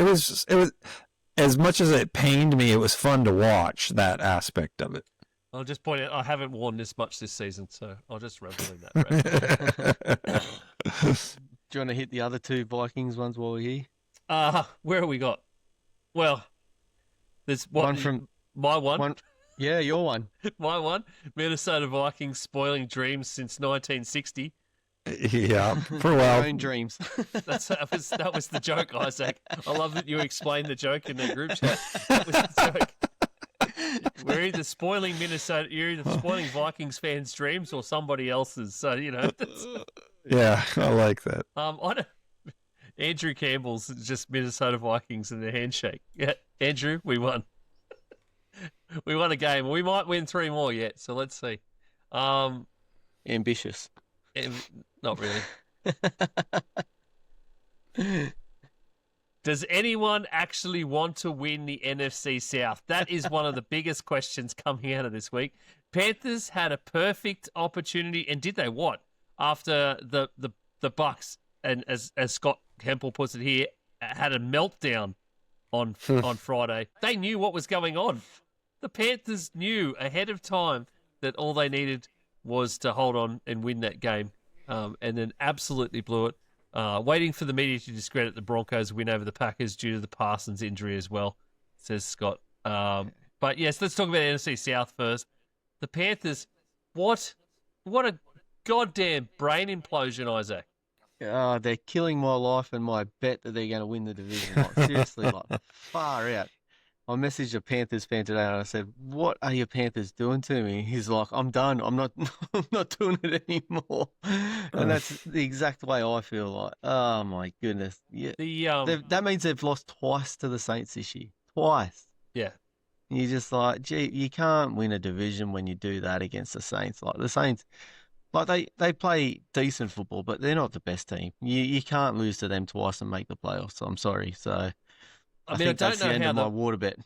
Speaker 2: as much as it pained me. It was fun to watch that aspect of it.
Speaker 1: I'll just point out I haven't worn this much this season, so I'll just revel in that.
Speaker 3: Do you want to hit the other 2 Vikings ones while we're here?
Speaker 1: Where have we got? Well, there's one from my one.
Speaker 3: Yeah, your one.
Speaker 1: My one. Minnesota Vikings spoiling dreams since 1960.
Speaker 2: Yeah, for a while.
Speaker 3: Own dreams.
Speaker 1: That was the joke, Isaac. I love that you explained the joke in the group chat. That was the joke. We're either spoiling Vikings fans' dreams or somebody else's. So
Speaker 2: Yeah, I like that.
Speaker 1: Andrew Campbell's just Minnesota Vikings in the handshake. Yeah, Andrew, we won. We won a game. We might win 3 more yet. So let's see.
Speaker 3: Ambitious.
Speaker 1: Not really. Does anyone actually want to win the NFC South? That is one of the biggest questions coming out of this week. Panthers had a perfect opportunity, and did they what? After the Bucks, and as Scott Hempel puts it here, had a meltdown on Friday. They knew what was going on. The Panthers knew ahead of time that all they needed was to hold on and win that game, and then absolutely blew it. Waiting for the media to discredit the Broncos' win over the Packers due to the Parsons injury as well, says Scott. But yes, let's talk about NFC South first. The Panthers, what a goddamn brain implosion, Isaac.
Speaker 3: They're killing my life and my bet that they're going to win the division. Seriously, far out. I messaged a Panthers fan today and I said, "What are your Panthers doing to me?" He's like, "I'm done. I'm not doing it anymore." And that's the exact way I feel. Like, oh my goodness, yeah. That means they've lost twice to the Saints this year. Twice.
Speaker 1: Yeah.
Speaker 3: And you're just like, gee, you can't win a division when you do that against the Saints. Like the Saints, they play decent football, but they're not the best team. You can't lose to them twice and make the playoffs. I'm sorry. So. I think that's the end of my water bet.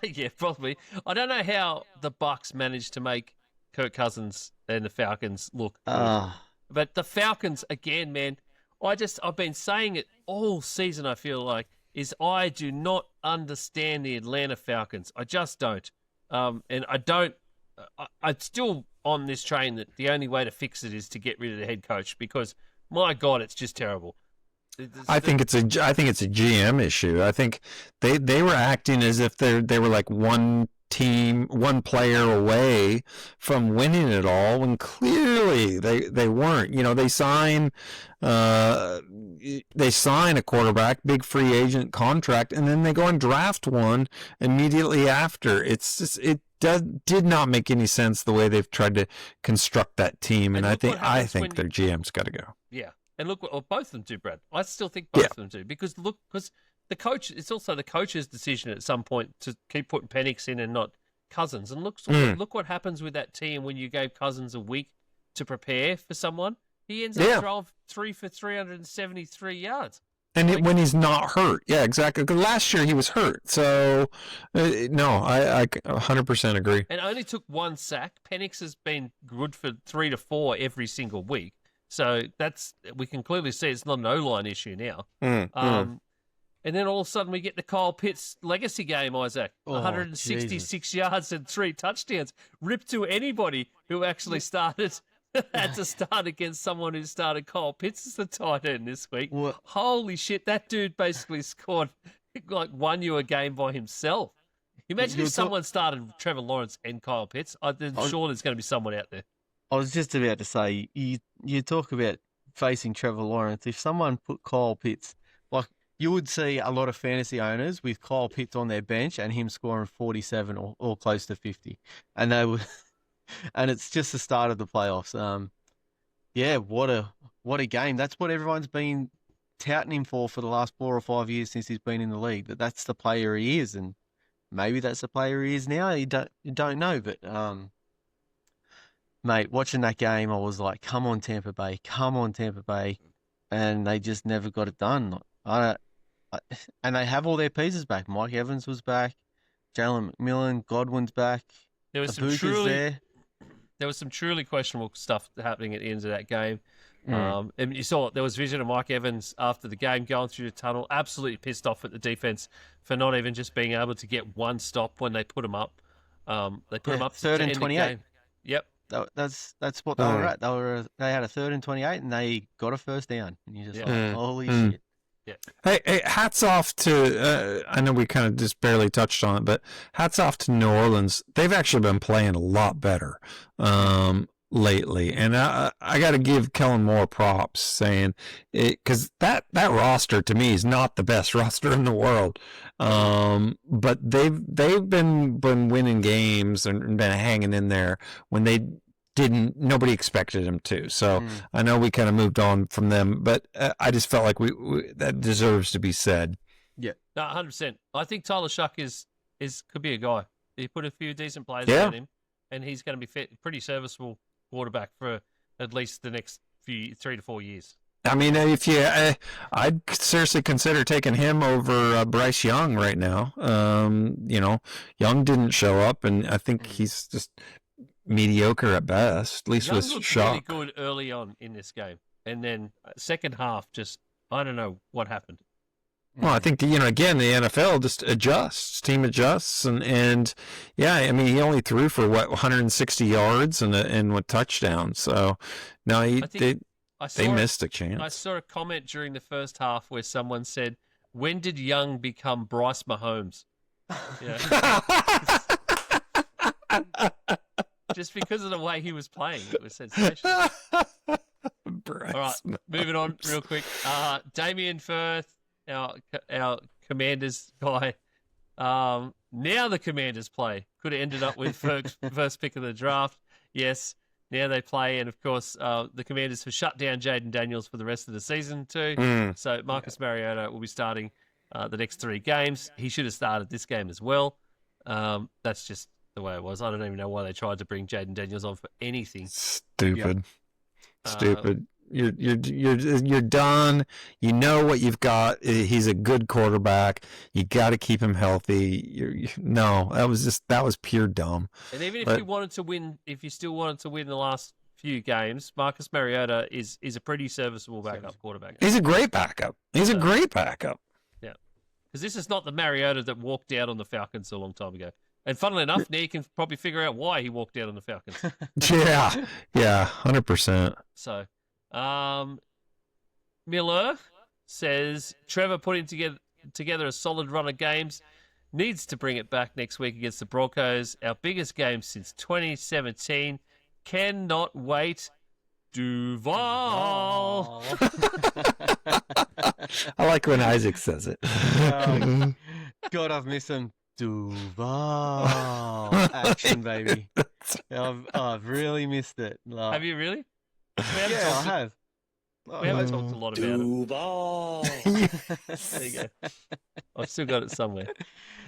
Speaker 1: Yeah, probably. I don't know how the Bucks managed to make Kirk Cousins and the Falcons look good. But the Falcons, again, man, I've been saying it all season, I feel like, is I do not understand the Atlanta Falcons. I just don't. And I'm still on this train that the only way to fix it is to get rid of the head coach because, my God, it's just terrible.
Speaker 2: I think it's a GM issue. I think they were acting as if they were like one player away from winning it all, when clearly they weren't. They sign a quarterback, big free agent contract, and then they go and draft one immediately after. It's just did not make any sense the way they've tried to construct that team, and I think their GM's got to go.
Speaker 1: Yeah. And look, both of them do, Brad. I still think both of them do because the coach. It's also the coach's decision at some point to keep putting Penix in and not Cousins. And look what happens with that team when you gave Cousins a week to prepare for someone. He ends up throwing 3 for 373 yards.
Speaker 2: And when he's not hurt, yeah, exactly. Because last year he was hurt, so no, I 100% agree.
Speaker 1: And only took 1 sack. Penix has been good for 3 to 4 every single week. So we can clearly see it's not an O-line issue now. And then all of a sudden we get the Kyle Pitts legacy game, Isaac. 166 yards and 3 touchdowns. Ripped to anybody who actually started had to start against someone who started Kyle Pitts as the tight end this week.
Speaker 3: What?
Speaker 1: Holy shit, that dude basically scored, won you a game by himself. Imagine if someone started Trevor Lawrence and Kyle Pitts. I'm sure there's going to be someone out there.
Speaker 3: I was just about to say, you talk about facing Trevor Lawrence. If someone put Kyle Pitts, you would see a lot of fantasy owners with Kyle Pitts on their bench and him scoring 47 or close to 50. And they would, and it's just the start of the playoffs. What a game. That's what everyone's been touting him for the last 4 or 5 years since he's been in the league. That's the player he is, and maybe that's the player he is now. You don't know, but mate, watching that game, I was like, come on, Tampa Bay, and they just never got it done. And they have all their pieces back. Mike Evans was back, Jalen McMillan, Godwin's back.
Speaker 1: There was some truly questionable stuff happening at the end of that game. And you saw there was vision of Mike Evans after the game going through the tunnel, absolutely pissed off at the defense for not even just being able to get one stop when they put him up. They put him up
Speaker 3: 3rd and 28.
Speaker 1: Yep.
Speaker 3: That's what they were at. They had a 3rd and 28 and they got a first down. And you just like, holy shit.
Speaker 1: Yeah.
Speaker 2: Hey, hats off to, I know we kind of just barely touched on it, but hats off to New Orleans. They've actually been playing a lot better lately. And I got to give Kellen Moore props saying it, because that roster to me is not the best roster in the world. But they've been winning games and been hanging in there when nobody expected them to. So I know we kind of moved on from them, but I just felt like we that deserves to be said.
Speaker 1: Yeah, no, 100%. I think Tyler Shuck could be a guy. He put a few decent players around him, and he's going to be pretty serviceable quarterback for at least the next 3 to 4 years.
Speaker 2: I mean, if I'd seriously consider taking him over Bryce Young right now. Young didn't show up, and I think he's just mediocre at best. At least
Speaker 1: Young
Speaker 2: with
Speaker 1: looked
Speaker 2: Shock.
Speaker 1: really good early on in this game, and then second half, just I don't know what happened.
Speaker 2: Well, I think again the NFL just adjusts, team adjusts, and yeah, I mean he only threw for 160 yards and a touchdown. So no, they missed a chance.
Speaker 1: I saw a comment during the first half where someone said, "When did Young become Bryce Mahomes?" Yeah. Just because of the way he was playing, it was sensational. All right, moving on real quick. Damien Firth, our Commanders guy. Now the Commanders play. Could have ended up with first pick of the draft. Yes, now they play, and of course, the Commanders have shut down Jaden Daniels for the rest of the season too. So Marcus Mariota will be starting the next 3 games. He should have started this game as well. That's just the way it was. I don't even know why they tried to bring Jaden Daniels on for anything.
Speaker 2: Stupid. You're done. You know what you've got. He's a good quarterback. You got to keep him healthy. That was pure dumb.
Speaker 1: And even if you wanted to win, if you still wanted to win the last few games, Marcus Mariota is a pretty serviceable backup quarterback.
Speaker 2: He's a great backup. Yeah,
Speaker 1: because this is not the Mariota that walked out on the Falcons a long time ago. And funnily enough, now you can probably figure out why he walked out on the Falcons.
Speaker 2: Yeah, 100%.
Speaker 1: So, Miller says Trevor putting together a solid run of games, needs to bring it back next week against the Broncos. Our biggest game since 2017. Cannot wait. Duval.
Speaker 2: I like when Isaac says it.
Speaker 3: God, I've missed him. Duval action, baby. I've really missed it.
Speaker 1: Have you really?
Speaker 3: I have.
Speaker 1: We haven't talked a lot about
Speaker 3: Duval.
Speaker 1: There you go. I've still got it somewhere.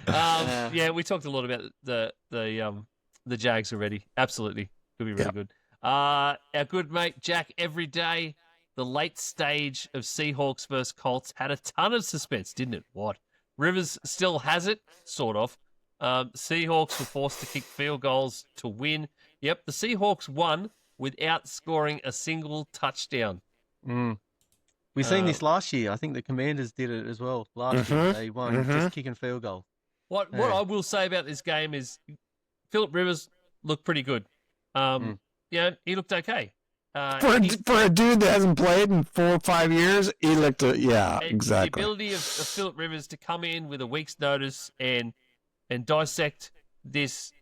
Speaker 1: We talked a lot about the Jags already. Absolutely, could be really good. Our good mate Jack Everyday. The late stage of Seahawks versus Colts had a ton of suspense, didn't it? What? Rivers still has it, sort of. Seahawks were forced to kick field goals to win. Yep, the Seahawks won without scoring a single touchdown.
Speaker 3: We've seen this last year. I think the Commanders did it as well. Last year they won just kicking field goal.
Speaker 1: What I will say about this game is Phillip Rivers looked pretty good. He looked okay.
Speaker 2: For a dude that hasn't played in 4 or 5 years, he looked. Exactly.
Speaker 1: The ability of Philip Rivers to come in with a week's notice and dissect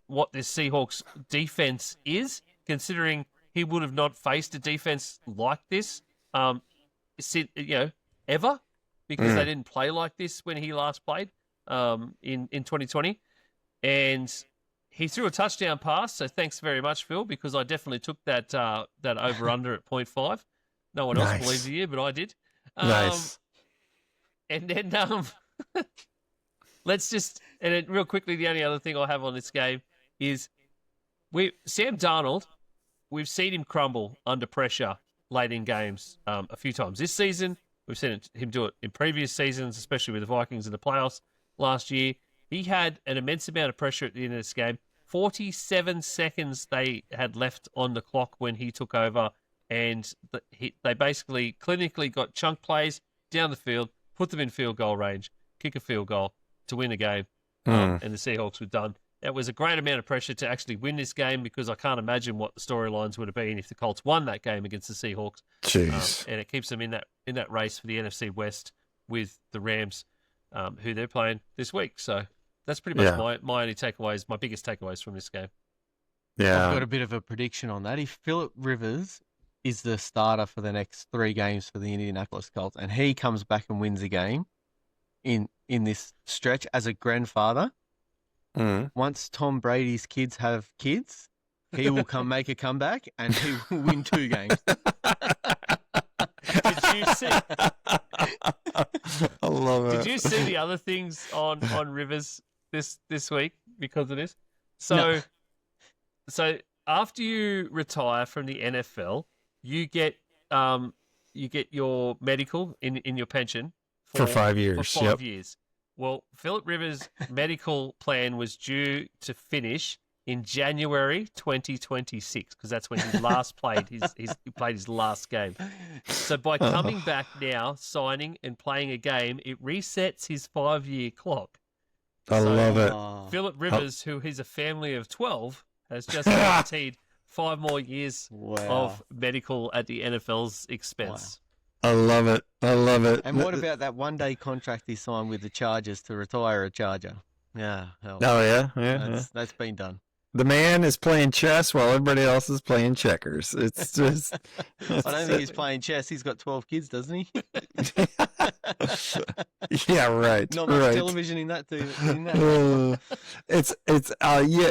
Speaker 1: what this Seahawks defense is, considering he would have not faced a defense like this, ever, because they didn't play like this when he last played in 2020, and he threw a touchdown pass. So thanks very much, Phil, because I definitely took that over under at 0.5. No one else believes you, but I did.
Speaker 2: Nice.
Speaker 1: And then real quickly, the only other thing I have on this game is Sam Darnold. We've seen him crumble under pressure late in games a few times this season. We've seen him do it in previous seasons, especially with the Vikings in the playoffs last year. He had an immense amount of pressure at the end of this game. 47 seconds they had left on the clock when he took over, and they basically clinically got chunk plays down the field, put them in field goal range, kick a field goal to win the game, and the Seahawks were done. It was a great amount of pressure to actually win this game, because I can't imagine what the storylines would have been if the Colts won that game against the Seahawks.
Speaker 2: Jeez.
Speaker 1: And it keeps them in that race for the NFC West with the Rams, who they're playing this week. So that's pretty much my only takeaways, my biggest takeaways from this game.
Speaker 2: Yeah.
Speaker 3: I've got a bit of a prediction on that. If Philip Rivers is the starter for the next 3 games for the Indianapolis Colts, and he comes back and wins a game in this stretch as a grandfather, once Tom Brady's kids have kids, he will make a comeback and he will win 2 games.
Speaker 1: Did you see?
Speaker 2: I love it.
Speaker 1: Did you see the other things on Rivers this week because of this? So after you retire from the NFL, you get your medical in your pension
Speaker 2: for 5 years.
Speaker 1: For 5 years. Well, Philip Rivers' medical plan was due to finish in January 2026, because that's when he last played he played his last game. So by coming back now, signing and playing a game, it resets his 5-year clock.
Speaker 2: I love it.
Speaker 1: Philip Rivers, who is a family of 12, has just guaranteed 5 more years of medical at the NFL's expense.
Speaker 2: Wow. I love it. I love it.
Speaker 3: And what about that 1-day contract he signed with the Chargers to retire a Charger? Yeah. Hell.
Speaker 2: Oh, yeah.
Speaker 3: That's been done.
Speaker 2: The man is playing chess while everybody else is playing checkers. It's just...
Speaker 3: I don't think he's playing chess. He's got 12 kids, doesn't he?
Speaker 2: Yeah, right.
Speaker 3: Not much television in that too.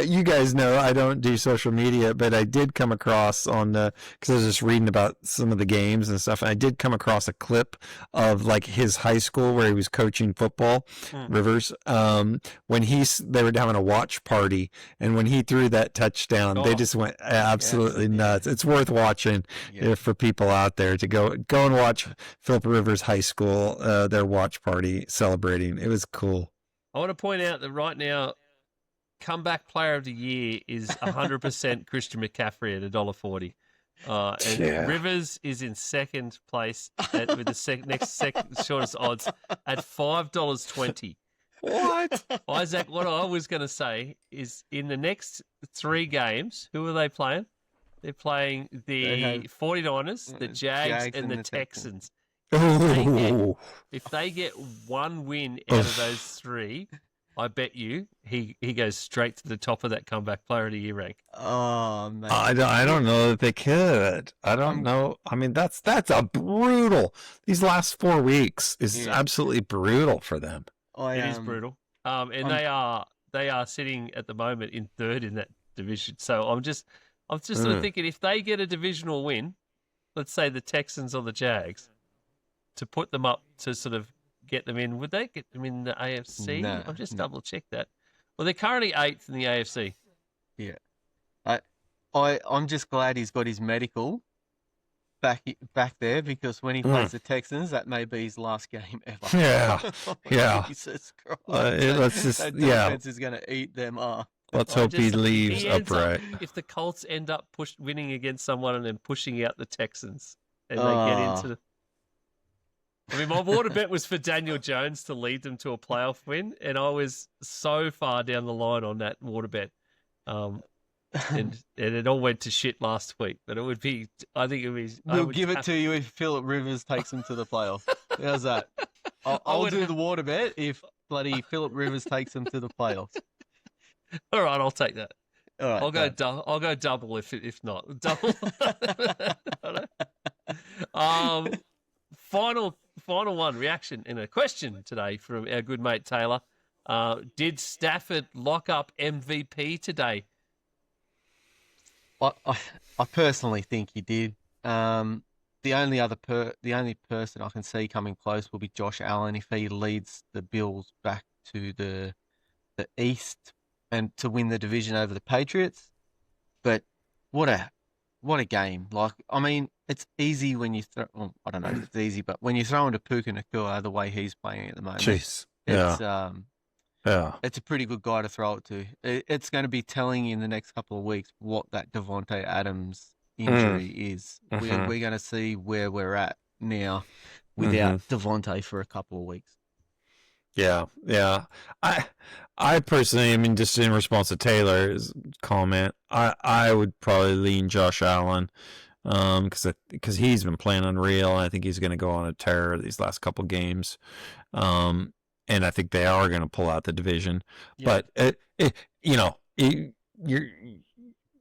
Speaker 2: You guys know I don't do social media, but I did come across because I was just reading about some of the games and stuff, and I did come across a clip of like his high school where he was coaching football, Rivers, when they were having a watch party, and when he threw that touchdown, they just went absolutely nuts. It's worth watching for people out there to go and watch Philip Rivers High School, their watch party celebrating. It was cool.
Speaker 1: I want to point out that right now, comeback player of the year is 100% Christian McCaffrey at $1.40. And Rivers is in second place with the next second shortest odds at $5.20.
Speaker 2: What?
Speaker 1: Isaac, what I was going to say is in the next 3 games, who are they playing? They're playing the 49ers, the Jags, and the Texans. If they get 1 win out of those 3, I bet you he goes straight to the top of that comeback player of the year rank.
Speaker 3: Oh, man.
Speaker 2: I don't know that they could. I don't know. I mean, that's a brutal. These last 4 weeks is absolutely brutal for them.
Speaker 1: It is brutal. And they are sitting at the moment in 3rd in that division. So I'm just sort of thinking, if they get a divisional win, let's say the Texans or the Jags, to put them up to sort of get them in, would they get them in the AFC? I'll just double check that. Well, they're currently 8th in the AFC.
Speaker 3: Yeah. I'm just glad he's got his medical back there, because when he plays the Texans, that may be his last game ever.
Speaker 2: Yeah.
Speaker 3: Jesus Christ.
Speaker 2: That
Speaker 3: defense is going to eat them up.
Speaker 2: Let's hope he leaves upright.
Speaker 1: If the Colts end up winning against someone and then pushing out the Texans, and they get into I mean, my water bet was for Daniel Jones to lead them to a playoff win, and I was so far down the line on that water bet. and it all went to shit last week. But it would be, I think it would be.
Speaker 3: We'll give it to you if Philip Rivers takes them to the playoffs. How's that? I'll do the water bet if bloody Philip Rivers takes them to the playoffs.
Speaker 1: All right, I'll take that.
Speaker 3: All right,
Speaker 1: I'll go double if not double. Final one reaction and a question today from our good mate Taylor. Did Stafford lock up MVP today?
Speaker 3: I personally think he did. The only person I can see coming close will be Josh Allen if he leads the Bills back to the East and to win the division over the Patriots. But what a game! Like, I mean, it's easy when you throw. Well, I don't know if it's easy, but when you throw into Puka Nacua the way he's playing at the moment,
Speaker 2: Jeez.
Speaker 3: it's a pretty good guy to throw it to. It's going to be telling in the next couple of weeks what that Devontae Adams injury is.
Speaker 2: Mm-hmm.
Speaker 3: We're going to see where we're at now without Devontae for a couple of weeks.
Speaker 2: Yeah. I personally, I mean, just in response to Taylor's comment, I would probably lean Josh Allen because he's been playing unreal. And I think he's going to go on a tear these last couple games. And I think they are going to pull out the division. Yeah. But,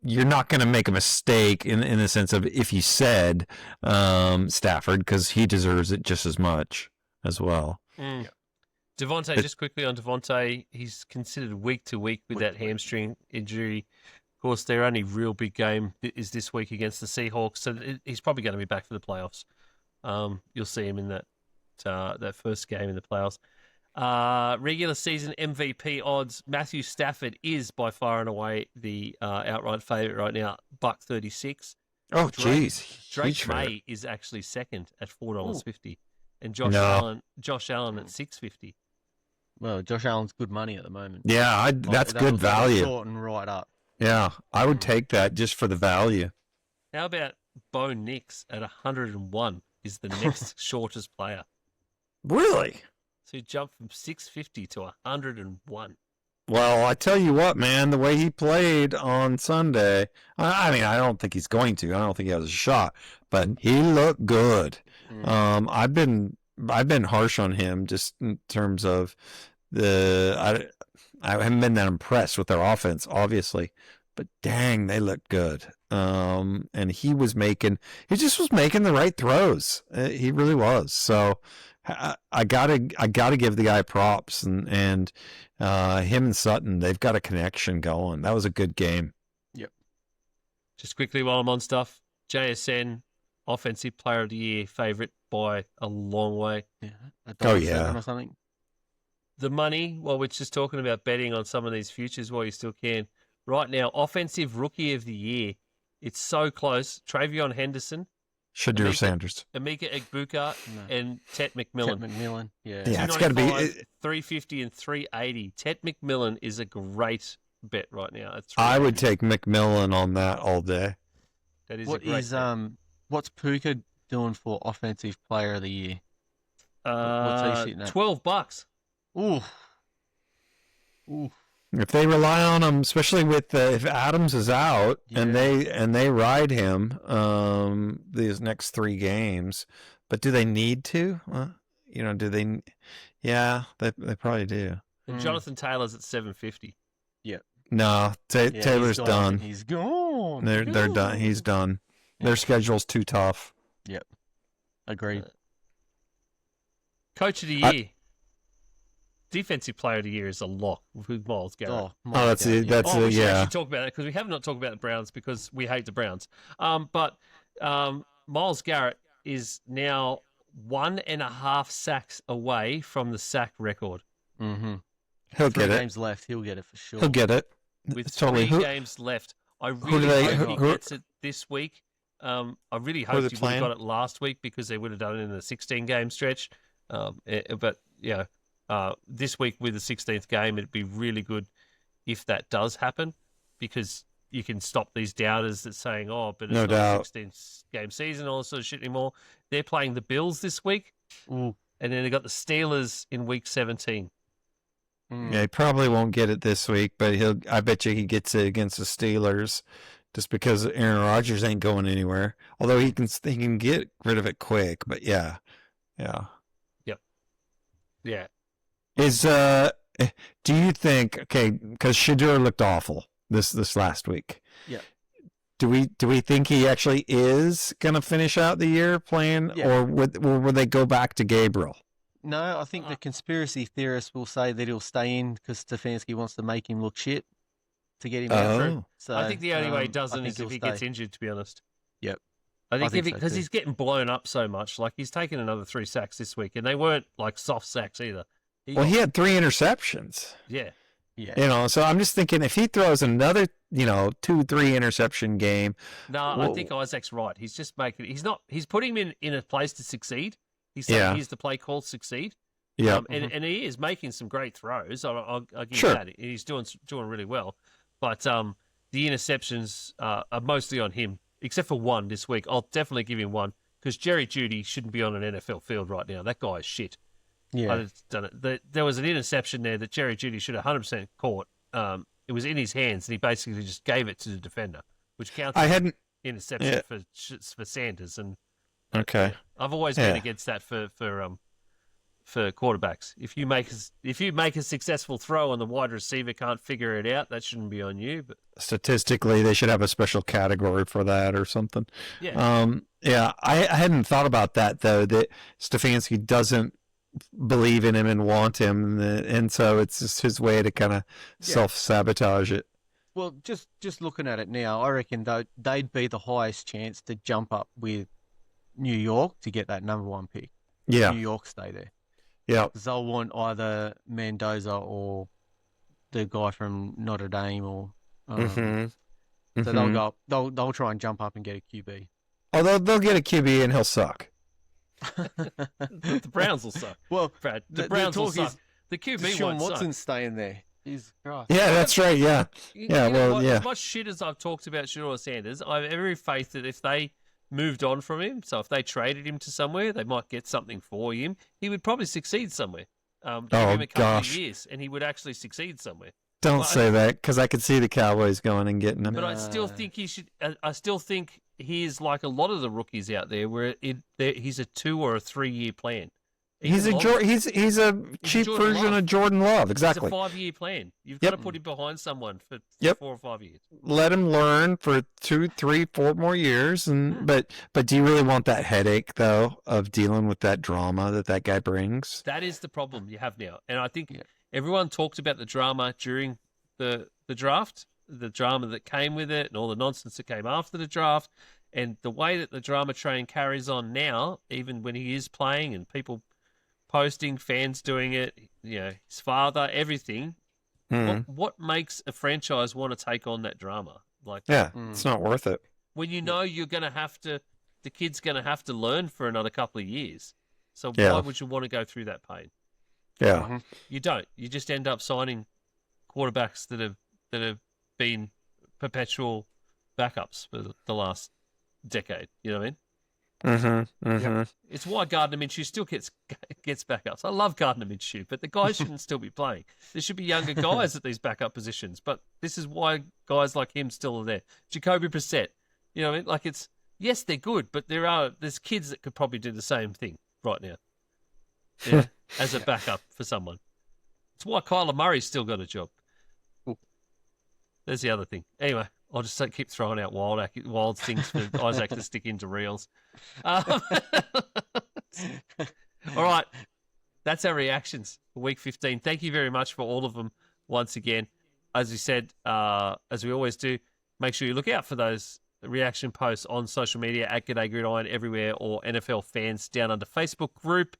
Speaker 2: you're not going to make a mistake in the sense of if you said Stafford, because he deserves it just as much as well.
Speaker 1: Yeah. Devontae, just quickly on Devontae, he's considered week to week with that hamstring injury. Of course, their only real big game is this week against the Seahawks, so he's probably going to be back for the playoffs. You'll see him in that first game in the playoffs. Regular season MVP odds, Matthew Stafford is by far and away the outright favourite right now, $1.36.
Speaker 2: Oh, jeez.
Speaker 1: Drake May is actually second at $4.50. And Josh Allen at $6.50.
Speaker 3: Well, Josh Allen's good money at the moment.
Speaker 2: Yeah, that's good value.
Speaker 3: Sorting right up.
Speaker 2: Yeah, I would take that just for the value.
Speaker 1: How about Bo Nix at 101 is the next shortest player?
Speaker 2: Really?
Speaker 1: So he jumped from 650 to 101.
Speaker 2: Well, I tell you what, man, the way he played on Sunday, I mean, I don't think he's going to. I don't think he has a shot, but he looked good. I've been harsh on him just in terms of I haven't been that impressed with their offense, obviously, but dang, they looked good. And he just was making the right throws. He really was. So I gotta give the guy props and him and Sutton, they've got a connection going. That was a good game.
Speaker 1: Yep. Just quickly while I'm on stuff, JSN Offensive Player of the Year favorite by a long way.
Speaker 3: Yeah.
Speaker 2: $1.07
Speaker 3: or something.
Speaker 1: The money, while we're just talking about betting on some of these futures while you still can, right now, Offensive Rookie of the Year, it's so close. Travion Henderson,
Speaker 2: Shadur Sanders,
Speaker 1: Amika Egbuka, and Tet McMillan.
Speaker 3: Tet McMillan, yeah.
Speaker 2: Yeah, it's got to be
Speaker 1: 350 and 380. Tet McMillan is a great bet right now.
Speaker 2: I would take McMillan on that all day.
Speaker 1: That is a great bet.
Speaker 3: What's Puka doing for Offensive Player of the Year?
Speaker 1: What's he sitting at? $12.
Speaker 3: Ooh.
Speaker 2: If they rely on him, especially with if Adams is out and they ride him these next 3 games, but do they need to? Do they? Yeah, they probably do.
Speaker 1: And Jonathan Taylor's at $7.50.
Speaker 3: Yep.
Speaker 2: No, Taylor's done.
Speaker 3: He's gone.
Speaker 2: They're done. He's done. Their schedule's too tough.
Speaker 3: Yep. Agreed.
Speaker 1: Coach of the Year. Defensive Player of the Year is a lock with Myles Garrett.
Speaker 2: That's
Speaker 1: we should actually talk about that because we have not talked about the Browns because we hate the Browns. But Myles Garrett is now 1.5 sacks away from the sack record.
Speaker 3: Mm-hmm.
Speaker 2: He'll get it.
Speaker 3: 3 games left. He'll get it for sure.
Speaker 2: He'll get it.
Speaker 1: With 3 games left. I really hope he gets it this week. I really hoped he would have got it last week because they would have done it in a 16-game stretch. But, this week with the 16th game, it'd be really good if that does happen because you can stop these doubters that's saying, but it's not a 16-game season, all this sort of shit anymore. They're playing the Bills this week, and then they got the Steelers in week 17.
Speaker 2: Yeah, he probably won't get it this week, but I bet you he gets it against the Steelers, just because Aaron Rodgers ain't going anywhere. Although he can get rid of it quick, but yeah.
Speaker 1: Yep. Yeah.
Speaker 2: Do you think, okay, because Shedeur looked awful this last week.
Speaker 3: Yeah.
Speaker 2: Do we think he actually is gonna finish out the year playing, or will they go back to Gabriel?
Speaker 3: No, I think the conspiracy theorists will say that he'll stay in because Stefanski wants to make him look shit to get him out. So
Speaker 1: I think the only way he doesn't is if he gets injured, to be honest.
Speaker 3: Yep.
Speaker 1: I think because he's getting blown up so much, like he's taken another 3 sacks this week, and they weren't like soft sacks either.
Speaker 2: He had 3 interceptions.
Speaker 1: Yeah.
Speaker 2: Yeah. So I'm just thinking if he throws another, 2-3 interception game.
Speaker 1: No, I think Isaac's right. He's just he's putting him in a place to succeed. He's saying he's the play called succeed.
Speaker 2: Yeah.
Speaker 1: And he is making some great throws. I'll give you that. He's doing really well. But the interceptions are mostly on him, except for one this week. I'll definitely give him one because Jerry Jeudy shouldn't be on an NFL field right now. That guy is shit.
Speaker 3: Yeah.
Speaker 1: I've done it. There was an interception there that Jerry Jeudy should have 100% caught. It was in his hands, and he basically just gave it to the defender, which counts as interception for Sanders. And
Speaker 2: okay,
Speaker 1: I've always been against that for quarterbacks. If you make a successful throw and the wide receiver can't figure it out, that shouldn't be on you. But
Speaker 2: statistically, they should have a special category for that or something.
Speaker 1: Yeah.
Speaker 2: I hadn't thought about that though. That Stefanski doesn't believe in him and want him, and so it's just his way to kind of self-sabotage it.
Speaker 3: Well, just looking at it now, I reckon they'd be the highest chance to jump up with New York to get that number 1 pick.
Speaker 2: Yeah.
Speaker 3: New York stay there.
Speaker 2: Yeah.
Speaker 3: Because they'll want either Mendoza or the guy from Notre Dame, or so they'll try and jump up and get a QB.
Speaker 2: Although they'll get a QB and he'll suck.
Speaker 1: The Browns will suck.
Speaker 3: Well,
Speaker 1: Brad, the Browns will suck. The QB
Speaker 3: Sean
Speaker 1: won't
Speaker 3: Watson's
Speaker 1: suck.
Speaker 3: staying there. Jesus Christ.
Speaker 2: Yeah, that's right. Yeah.
Speaker 1: As much shit as I've talked about Shedeur Sanders, I have every faith that if they moved on from him, so if they traded him to somewhere, they might get something for him. He would probably succeed somewhere. Give him a couple of years, and he would actually succeed somewhere.
Speaker 2: Don't say that, because I could see the Cowboys going and getting him.
Speaker 1: But I still think he should. I still think he is like a lot of the rookies out there, where he's a 2 or a 3 year plan.
Speaker 2: He's a cheap version of Jordan Love. Exactly.
Speaker 1: It's a 5-year plan. You've got to put him behind someone for 4 or 5 years.
Speaker 2: Let him learn for 2, 3, 4 more years, but do you really want that headache though of dealing with that drama that guy brings?
Speaker 1: That is the problem you have now, and I think everyone talked about the drama during the draft, the drama that came with it, and all the nonsense that came after the draft, and the way that the drama train carries on now, even when he is playing and people posting, fans doing it, his father, everything. What makes a franchise want to take on that drama?
Speaker 2: It's not worth it.
Speaker 1: When you're going to have to, the kid's going to have to learn for another couple of years. So why would you want to go through that pain?
Speaker 2: Yeah,
Speaker 1: you don't. You just end up signing quarterbacks that have been perpetual backups for the last decade. You know what I mean? It's why Gardner Minshew still gets backups. I love Gardner Minshew, but the guys shouldn't still be playing. There should be younger guys at these backup positions. But this is why guys like him still are there. Jacoby Brissett, you know what I mean? Like yes, they're good, but there's kids that could probably do the same thing right now. As a backup for someone. It's why Kyler Murray's still got a job. There's the other thing. Anyway, I'll just keep throwing out wild things for Isaac to stick into reels. All right. That's our reactions for week 15. Thank you very much for all of them once again. As we said, as we always do, make sure you look out for those reaction posts on social media at G'day Gridiron everywhere, or NFL Fans down under Facebook group.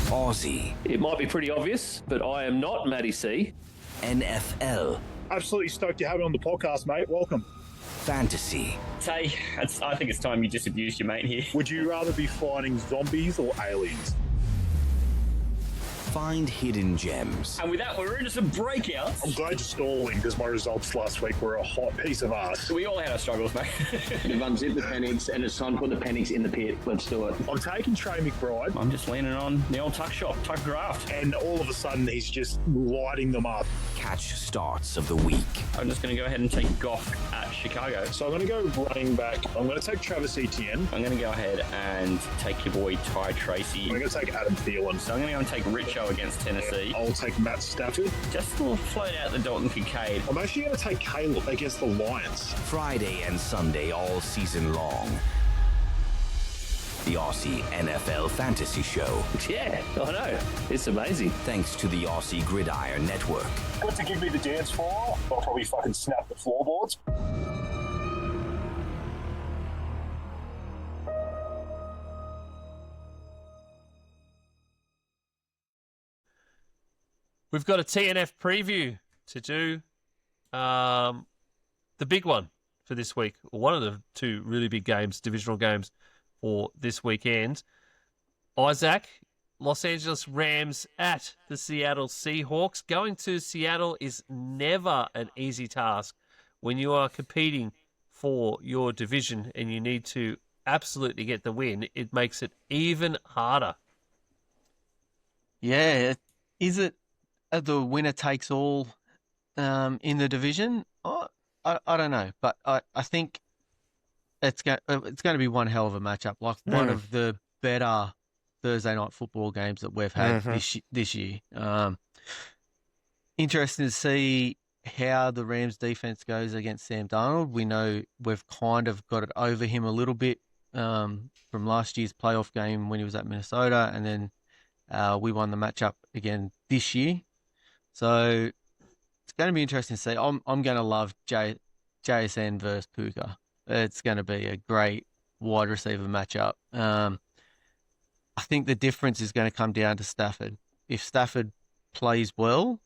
Speaker 4: Aussie.
Speaker 5: It might be pretty obvious, but I am not Matty C.
Speaker 4: NFL.
Speaker 6: Absolutely stoked to have it on the podcast, mate. Welcome.
Speaker 4: Fantasy.
Speaker 5: Tay, I think it's time you disabused your mate here.
Speaker 6: Would you rather be fighting zombies or aliens?
Speaker 4: find hidden gems.
Speaker 5: And with that, we're into some breakouts.
Speaker 6: I'm glad you're stalling because my results last week were a hot piece of ass.
Speaker 5: We all had our struggles, mate.
Speaker 7: You've unzipped the pennies and it's time to put the pennies in the pit. Let's do it.
Speaker 6: I'm taking Trey McBride,
Speaker 5: I'm just leaning on the old tuck shop, tuck draft.
Speaker 6: and all of a sudden he's just lighting them up.
Speaker 4: Catch starts of the week.
Speaker 5: I'm just going to go ahead and take Goff at Chicago.
Speaker 6: So I'm going to go running back. I'm going to take Travis Etienne.
Speaker 5: I'm going to go ahead and take your boy Ty Tracy.
Speaker 6: I'm going to take Adam Thielen.
Speaker 5: So I'm going to go and take Richo against Tennessee.
Speaker 6: I'll take Matt Stafford.
Speaker 5: Just a little float out the Dalton Kincaid.
Speaker 6: I'm actually going to take Caleb against the Lions.
Speaker 4: Friday and Sunday all season long. The Aussie NFL Fantasy Show.
Speaker 1: Yeah, I know. It's amazing.
Speaker 4: Thanks to the Aussie Gridiron Network.
Speaker 6: Got to give me the dance floor. I'll probably fucking snap the floorboards.
Speaker 1: We've got a TNF preview to do. The big one for this week, or one of the two really big games, divisional games for this weekend. Isaac, Los Angeles Rams at the Seattle Seahawks. Going to Seattle is never an easy task when you are competing for your division and you need to absolutely get the win. It makes it even harder.
Speaker 3: Yeah, is it the winner takes all in the division? I don't know, but I think it's going to be one hell of a matchup, like one of the better Thursday night football games that we've had this year. Interesting to see how the Rams defense goes against Sam Darnold. We know we've kind of got it over him a little bit from last year's playoff game when he was at Minnesota, and then we won the matchup again this year. So it's going to be interesting to see. I'm going to love JSN versus Puka. It's going to be a great wide receiver matchup. I think the difference is going to come down to Stafford. If Stafford plays well,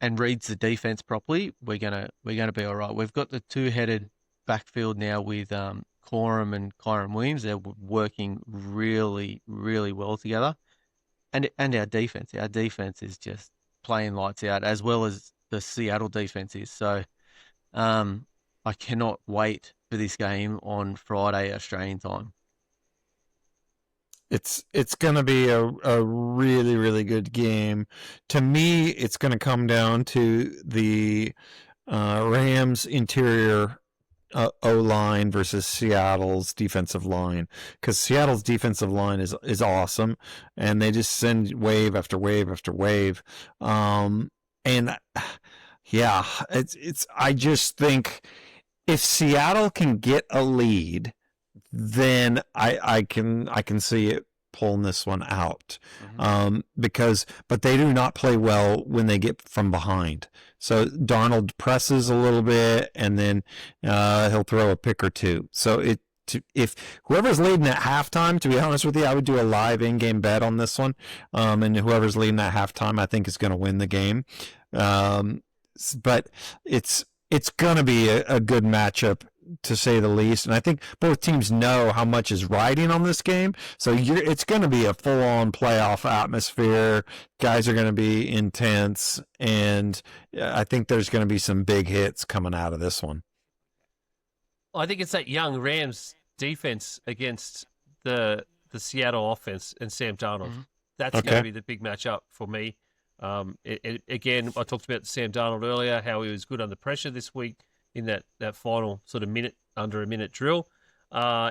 Speaker 3: and reads the defense properly, we're gonna be all right. We've got the two-headed backfield now with Corum and Kyron Williams. They're working really, really well together. And our defense is just playing lights out, as well as the Seattle defense is. So I cannot wait for this game on Friday Australian time.
Speaker 2: It's going to be a really, really good game. To me, it's going to come down to the Rams interior O-line versus Seattle's defensive line, because Seattle's defensive line is awesome, and they just send wave after wave after wave. And yeah, it's. I just think if Seattle can get a lead, then I can see it pulling this one out. But they do not play well when they get from behind. So Darnold presses a little bit, and then he'll throw a pick or two. So if whoever's leading at halftime, to be honest with you, I would do a live in-game bet on this one. And whoever's leading at halftime, I think is going to win the game. But it's going to be a good matchup, to say the least. And I think both teams know how much is riding on this game. So it's going to be a full-on playoff atmosphere. Guys are going to be intense. And I think there's going to be some big hits coming out of this one.
Speaker 1: I think it's that young Rams defense against the Seattle offense and Sam Darnold. That's going to be the big matchup for me. Again, I talked about Sam Darnold earlier, how he was good under pressure this week in that final sort of under a minute drill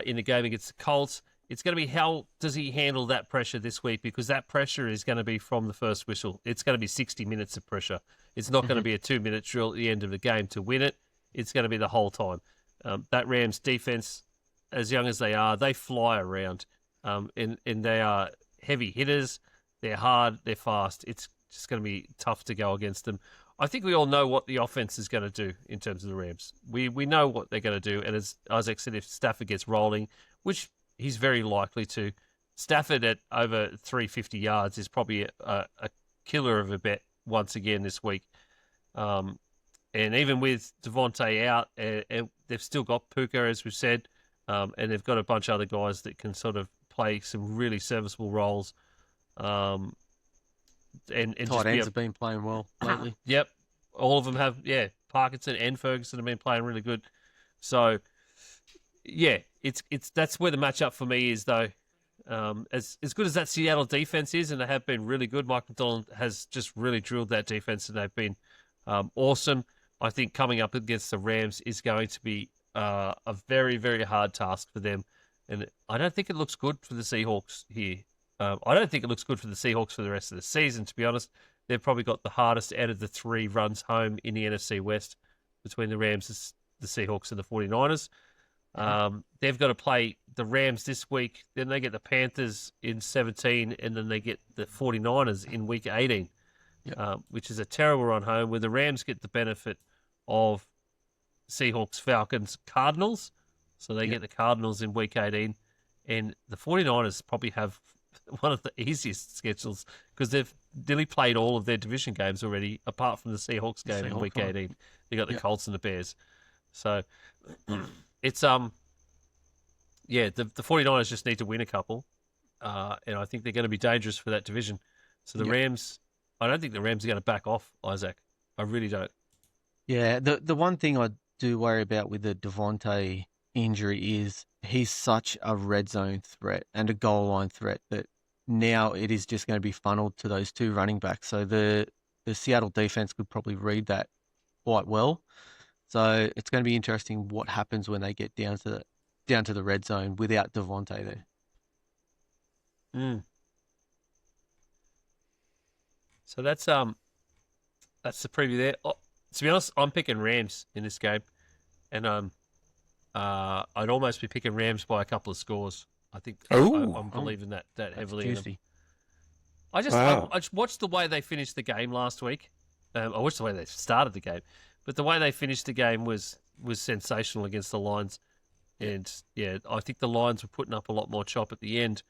Speaker 1: in the game against the Colts. It's going to be how does he handle that pressure this week, because that pressure is going to be from the first whistle. It's going to be 60 minutes of pressure. It's not going to be a 2-minute drill at the end of the game to win it. It's going to be the whole time. That Rams defense, as young as they are, they fly around, and they are heavy hitters. They're hard. They're fast. It's just going to be tough to go against them. I think we all know what the offense is going to do in terms of the Rams. We know what they're going to do. And as Isaac said, if Stafford gets rolling, which he's very likely to, Stafford at over 350 yards is probably a killer of a bet once again this week. And even with Devontae out, they've still got Puka, as we've said, and they've got a bunch of other guys that can sort of play some really serviceable roles. And
Speaker 3: Tight
Speaker 1: just
Speaker 3: ends have been playing well lately.
Speaker 1: Yep, all of them have. Yeah, Parkinson and Ferguson have been playing really good. So, yeah, it's that's where the matchup for me is though. As good as that Seattle defense is, and they have been really good, Mike McDonald has just really drilled that defense, and they've been awesome. I think coming up against the Rams is going to be a very, very hard task for them, and I don't think it looks good for the Seahawks here. I don't think it looks good for the Seahawks for the rest of the season, to be honest. They've probably got the hardest out of the 3 runs home in the NFC West between the Rams, the Seahawks, and the 49ers. They've got to play the Rams this week, then they get the Panthers in 17, and then they get the 49ers in week 18, which is a terrible run home, where the Rams get the benefit of Seahawks, Falcons, Cardinals. So they get the Cardinals in week 18, and the 49ers probably have one of the easiest schedules because they've nearly played all of their division games already, apart from the Seahawks game in week 18. They got the Colts and the Bears. So it's the 49ers just need to win a couple, and I think they're going to be dangerous for that division. So the Rams, I don't think the Rams are going to back off, Isaac. I really don't.
Speaker 3: Yeah, the one thing I do worry about with the Devontae injury is he's such a red zone threat and a goal line threat that now it is just going to be funneled to those 2 running backs. So the Seattle defense could probably read that quite well. So it's going to be interesting what happens when they get down to the red zone without Devontae there.
Speaker 1: So that's the preview there. Oh, to be honest, I'm picking Rams in this game, and I'd almost be picking Rams by a couple of scores. I think I'm believing that heavily in them. I just watched the way they finished the game last week. I watched the way they started the game, but the way they finished the game was sensational against the Lions. And yeah, I think the Lions were putting up a lot more chop at the end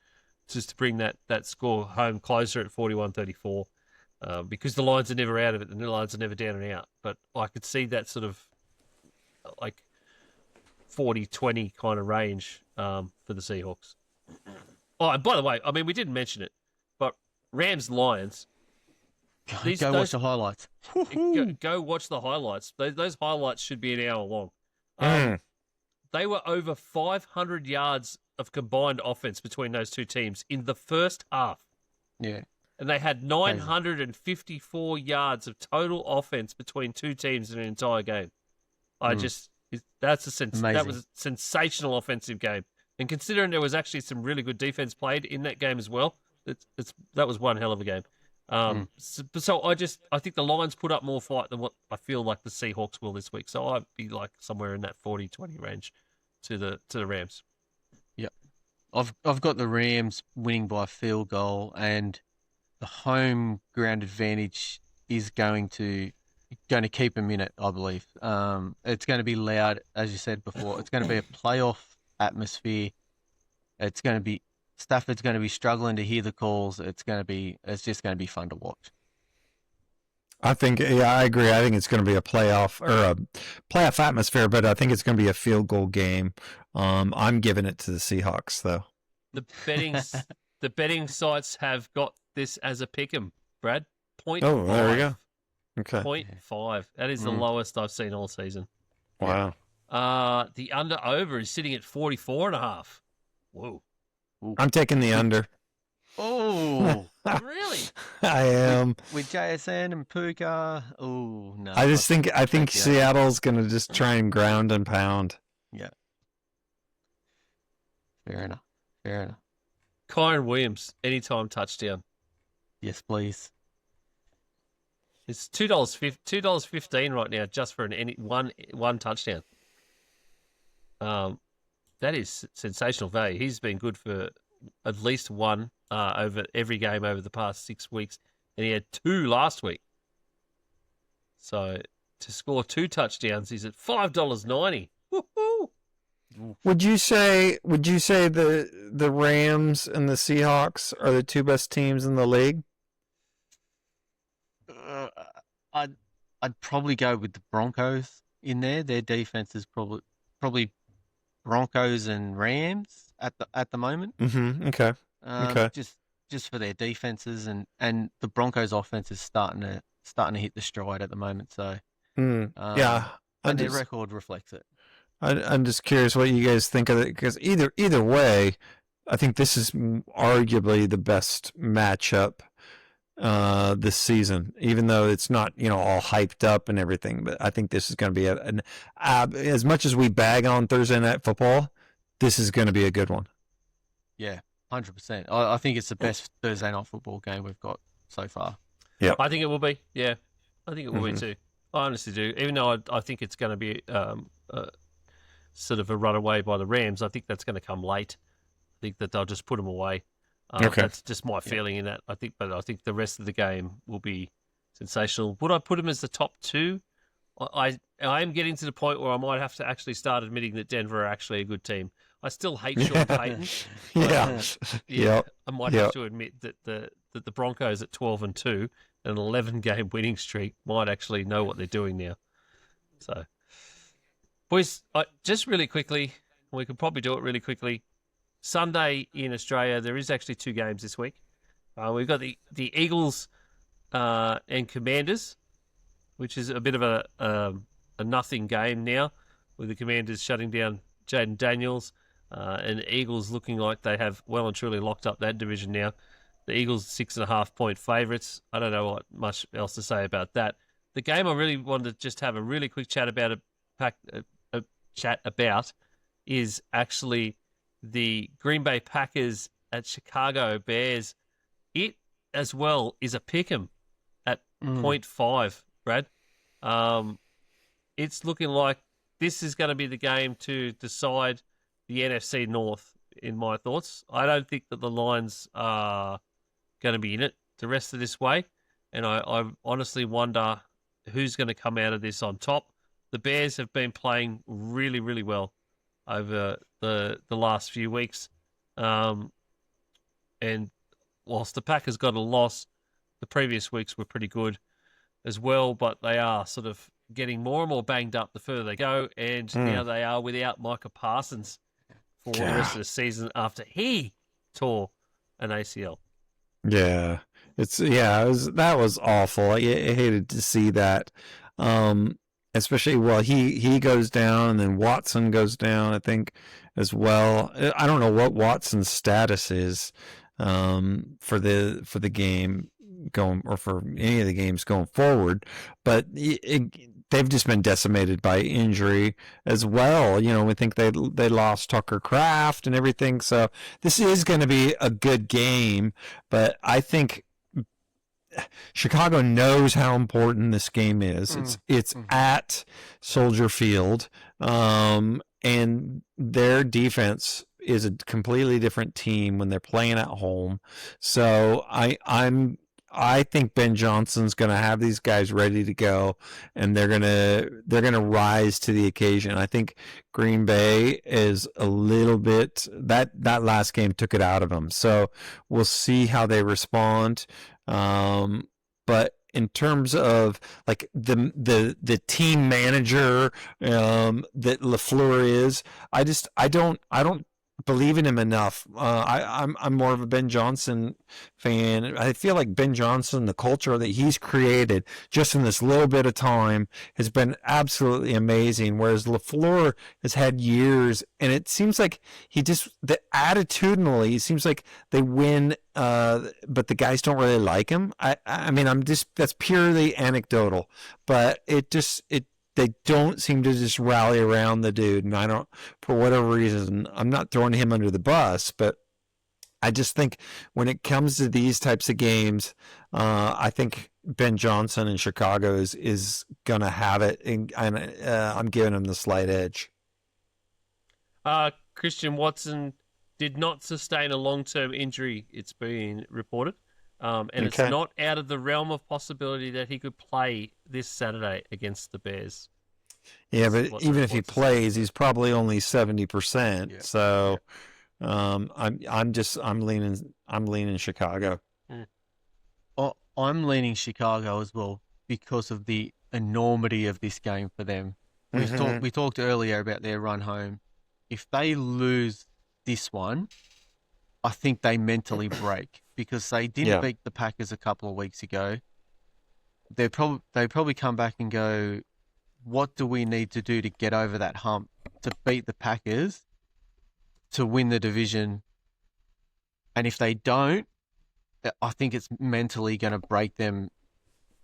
Speaker 1: just to bring that score home closer at 41-34. Because the Lions are never out of it, and the Lions are never down and out. But I could see that sort of like 40-20 kind of range for the Seahawks. Oh, and by the way, I mean, we didn't mention it, but Rams-Lions.
Speaker 3: Go watch the highlights.
Speaker 1: Go watch the highlights. Those highlights should be an hour long. They were over 500 yards of combined offense between those two teams in the first half.
Speaker 3: Yeah.
Speaker 1: And they had 954 yards of total offense between two teams in an entire game. That was a sensational offensive game. And considering there was actually some really good defense played in that game as well, that was one hell of a game. So I think the Lions put up more fight than what I feel like the Seahawks will this week. So I'd be like somewhere in that 40-20 range to the Rams.
Speaker 3: Yeah, I've got the Rams winning by a field goal, and the home ground advantage is going to keep them in it, I believe. It's going to be loud, as you said before. It's going to be a playoff atmosphere. It's going to be Stafford's going to be struggling to hear the calls. It's just going to be fun to watch.
Speaker 2: I agree. I think it's going to be a playoff atmosphere, but I think it's going to be a field goal game. I'm giving it to the Seahawks, though.
Speaker 1: The betting sites have got this as a pick'em, Brad. 0.5.
Speaker 2: Oh, there we go. Okay.
Speaker 1: 0.5. That is the lowest I've seen all season.
Speaker 2: Wow.
Speaker 1: The under-over is sitting at 44.5. Whoa.
Speaker 2: I'm taking the under.
Speaker 3: Oh,
Speaker 1: really?
Speaker 2: I am.
Speaker 3: With JSN and Puka. Oh, no.
Speaker 2: I think Seattle's going to just try and ground and pound.
Speaker 3: Yeah. Fair enough.
Speaker 1: Kyron Williams, anytime touchdown.
Speaker 3: Yes, please.
Speaker 1: It's $2.15 right now just for one touchdown. That is sensational value. He's been good for at least one over every game over the past 6 weeks, and he had 2 last week. So to score 2 touchdowns, he's at $5.90. Woo-hoo!
Speaker 2: Would you say the Rams and the Seahawks are the 2 best teams in the league?
Speaker 3: I'd probably go with the Broncos in there. Their defense is probably Broncos and Rams at the moment.
Speaker 2: Mm-hmm. Okay. Okay.
Speaker 3: Just just for their defenses, and the Broncos' offense is starting to hit the stride at the moment. So
Speaker 2: yeah,
Speaker 3: and their record reflects it.
Speaker 2: I'm just curious what you guys think of it, because either way, I think this is arguably the best matchup this season, even though it's not, all hyped up and everything. But I think this is going to be as much as we bag on Thursday Night Football, this is going to be a good one.
Speaker 3: Yeah, 100%. I think it's the best Thursday Night Football game we've got so far.
Speaker 2: Yeah,
Speaker 1: I think it will be. Yeah, I think it will be too. I honestly do. Even though I think it's going to be sort of a runaway by the Rams, I think that's going to come late. I think that they'll just put them away.
Speaker 2: Okay.
Speaker 1: That's just my feeling in that. I think the rest of the game will be sensational. Would I put them as the top two? I am getting to the point where I might have to actually start admitting that Denver are actually a good team. I still hate Sean Payton.
Speaker 2: Yeah.
Speaker 1: I might have to admit that the Broncos at 12-2, an 11-game winning streak, might actually know what they're doing now. So, boys, just really quickly, we could probably do it really quickly. Sunday in Australia, there is actually 2 games this week. We've got the Eagles and Commanders, which is a bit of a nothing game now, with the Commanders shutting down Jaden Daniels, and the Eagles looking like they have well and truly locked up that division now. The Eagles 6.5-point favourites. I don't know what much else to say about that. The game I really wanted to just have a really quick chat about is actually the Green Bay Packers at Chicago Bears. It as well is a pick'em at 0.5, Brad. It's looking like this is going to be the game to decide the NFC North, in my thoughts. I don't think that the Lions are going to be in it the rest of this way, and I honestly wonder who's going to come out of this on top. The Bears have been playing really, really well over the last few weeks. And whilst the Packers got a loss, the previous weeks were pretty good as well, but they are sort of getting more and more banged up the further they go, and now they are without Micah Parsons for the rest of the season after he tore an ACL.
Speaker 2: Yeah, that was awful. I hated to see that. Especially he goes down, and then Watson goes down, I think, as well. I don't know what Watson's status is for the game going, or for any of the games going forward, but they've just been decimated by injury as well. We think they lost Tucker Kraft and everything, so this is going to be a good game, but I think Chicago knows how important this game is. It's at Soldier Field, and their defense is a completely different team when they're playing at home. So I think Ben Johnson's going to have these guys ready to go, and they're going to rise to the occasion. I think Green Bay is a little bit that last game took it out of them. So we'll see how they respond. But in terms of like the team manager that LaFleur is, I don't believe in him enough. I'm more of a Ben Johnson fan. I feel like Ben Johnson, the culture that he's created just in this little bit of time, has been absolutely amazing. Whereas LaFleur has had years, and it seems like attitudinally, it seems like they win, but the guys don't really like him. I mean, that's purely anecdotal, but they don't seem to just rally around the dude. And for whatever reason, I'm not throwing him under the bus, but I just think when it comes to these types of games, I think Ben Johnson in Chicago is going to have it, and I'm giving him the slight edge.
Speaker 1: Christian Watson did not sustain a long-term injury, it's been reported. It's not out of the realm of possibility that he could play this Saturday against the Bears.
Speaker 2: Yeah, but even if he plays, he's probably only 70%. Yeah. So, I'm leaning Chicago.
Speaker 3: I'm leaning Chicago as well because of the enormity of this game for them. We talked earlier about their run home. If they lose this one, I think they mentally break because they didn't beat the Packers a couple of weeks ago. They probably come back and go, what do we need to do to get over that hump to beat the Packers to win the division? And if they don't, I think it's mentally going to break them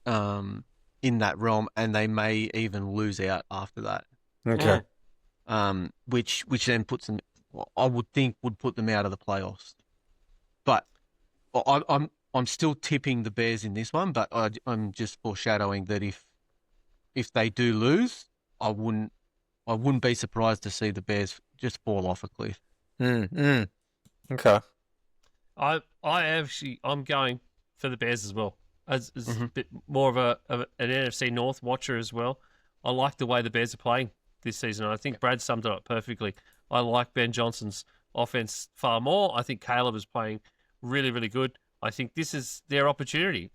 Speaker 3: in that realm, and they may even lose out after that.
Speaker 2: Okay.
Speaker 3: Which then puts them, I would think, would put them out of the playoffs. But I'm still tipping the Bears in this one, but I'm just foreshadowing that if they do lose, I wouldn't be surprised to see the Bears just fall off a cliff.
Speaker 2: Okay.
Speaker 1: I'm going for the Bears as well. As a bit more of an NFC North watcher as well. I like the way the Bears are playing this season. I think Brad summed it up perfectly. I like Ben Johnson's offense far more. I think Caleb is playing really, really good. I think this is their opportunity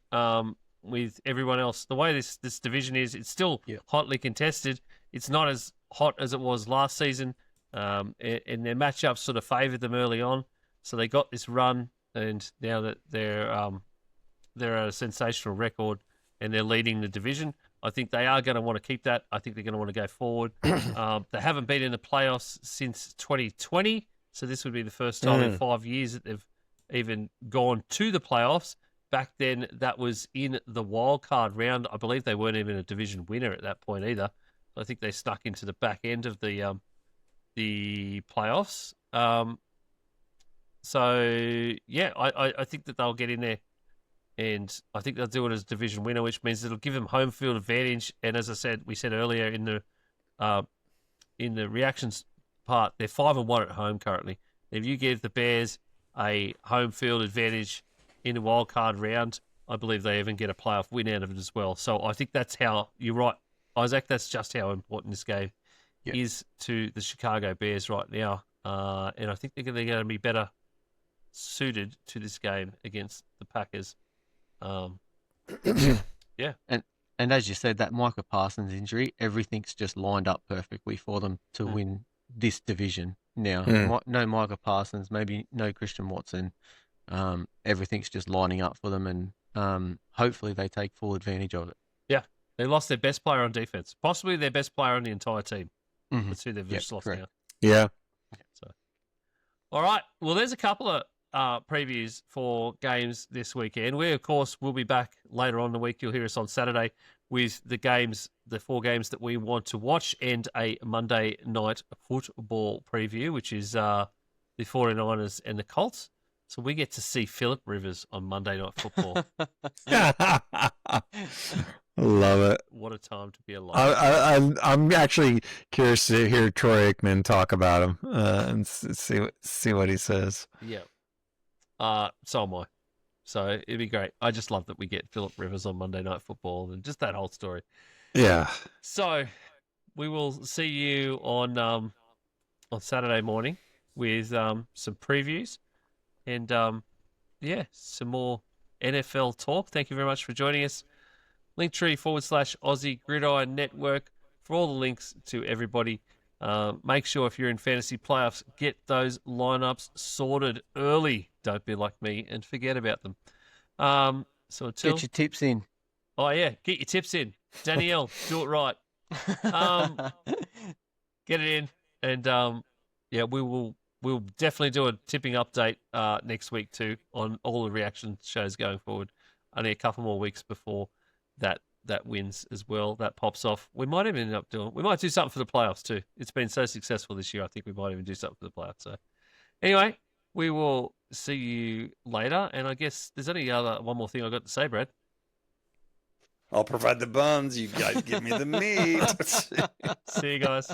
Speaker 1: with everyone else. The way this division is, it's still hotly contested. It's not as hot as it was last season, and their matchups sort of favoured them early on. So they got this run, and now that they're at a sensational record and they're leading the division, I think they are going to want to keep that. I think they're going to want to go forward. They haven't been in the playoffs since 2020, so this would be the first time in 5 years that they've even gone to the playoffs. Back then, that was in the wild card round. I believe they weren't even a division winner at that point either. I think they snuck into the back end of the playoffs. I think that they'll get in there, and I think they'll do it as division winner, which means it'll give them home field advantage. And as we said earlier in the reactions part, they're 5-1 at home currently. If you give the Bears a home field advantage in the wild card round, I believe they even get a playoff win out of it as well. So I think that's how, you're right, Isaac, that's just how important this game is to the Chicago Bears right now. And I think they're going to be better suited to this game against the Packers.
Speaker 3: And as you said, that Micah Parsons injury, everything's just lined up perfectly for them to win this division now. No Micah Parsons, maybe no Christian Watson. Everything's just lining up for them, and hopefully they take full advantage of it. Yeah,
Speaker 1: they lost their best player on defense, possibly their best player on the entire team. That's who they've just lost now.
Speaker 2: Yeah.
Speaker 1: So, all right. Well, there's a couple of previews for games this weekend. We, of course, will be back later on in the week. You'll hear us on Saturday with the 4 games that we want to watch, and a Monday night football preview, which is the 49ers and the Colts. So we get to see Philip Rivers on Monday Night Football.
Speaker 2: Love it.
Speaker 1: What a time to be alive.
Speaker 2: I'm actually curious to hear Troy Aikman talk about him and see what he says.
Speaker 1: Yeah. So am I. So it'd be great. I just love that we get Philip Rivers on Monday Night Football and just that whole story.
Speaker 2: Yeah.
Speaker 1: So we will see you on Saturday morning with some previews and some more NFL talk. Thank you very much for joining us. Linktree/Aussie Gridiron Network for all the links to everybody. Make sure if you're in fantasy playoffs, get those lineups sorted early. Don't be like me and forget about them. So until
Speaker 3: get your tips in.
Speaker 1: Oh yeah, get your tips in. Danielle, do it right. Get it in, and we'll definitely do a tipping update next week too on all the reaction shows going forward. Only a couple more weeks before that wins as well. That pops off. We might even end up we might do something for the playoffs too. It's been so successful this year. I think we might even do something for the playoffs. So anyway, we will see you later. And I guess there's only one more thing I got to say, Brad.
Speaker 2: I'll provide the buns. You guys give me the meat.
Speaker 1: See you guys.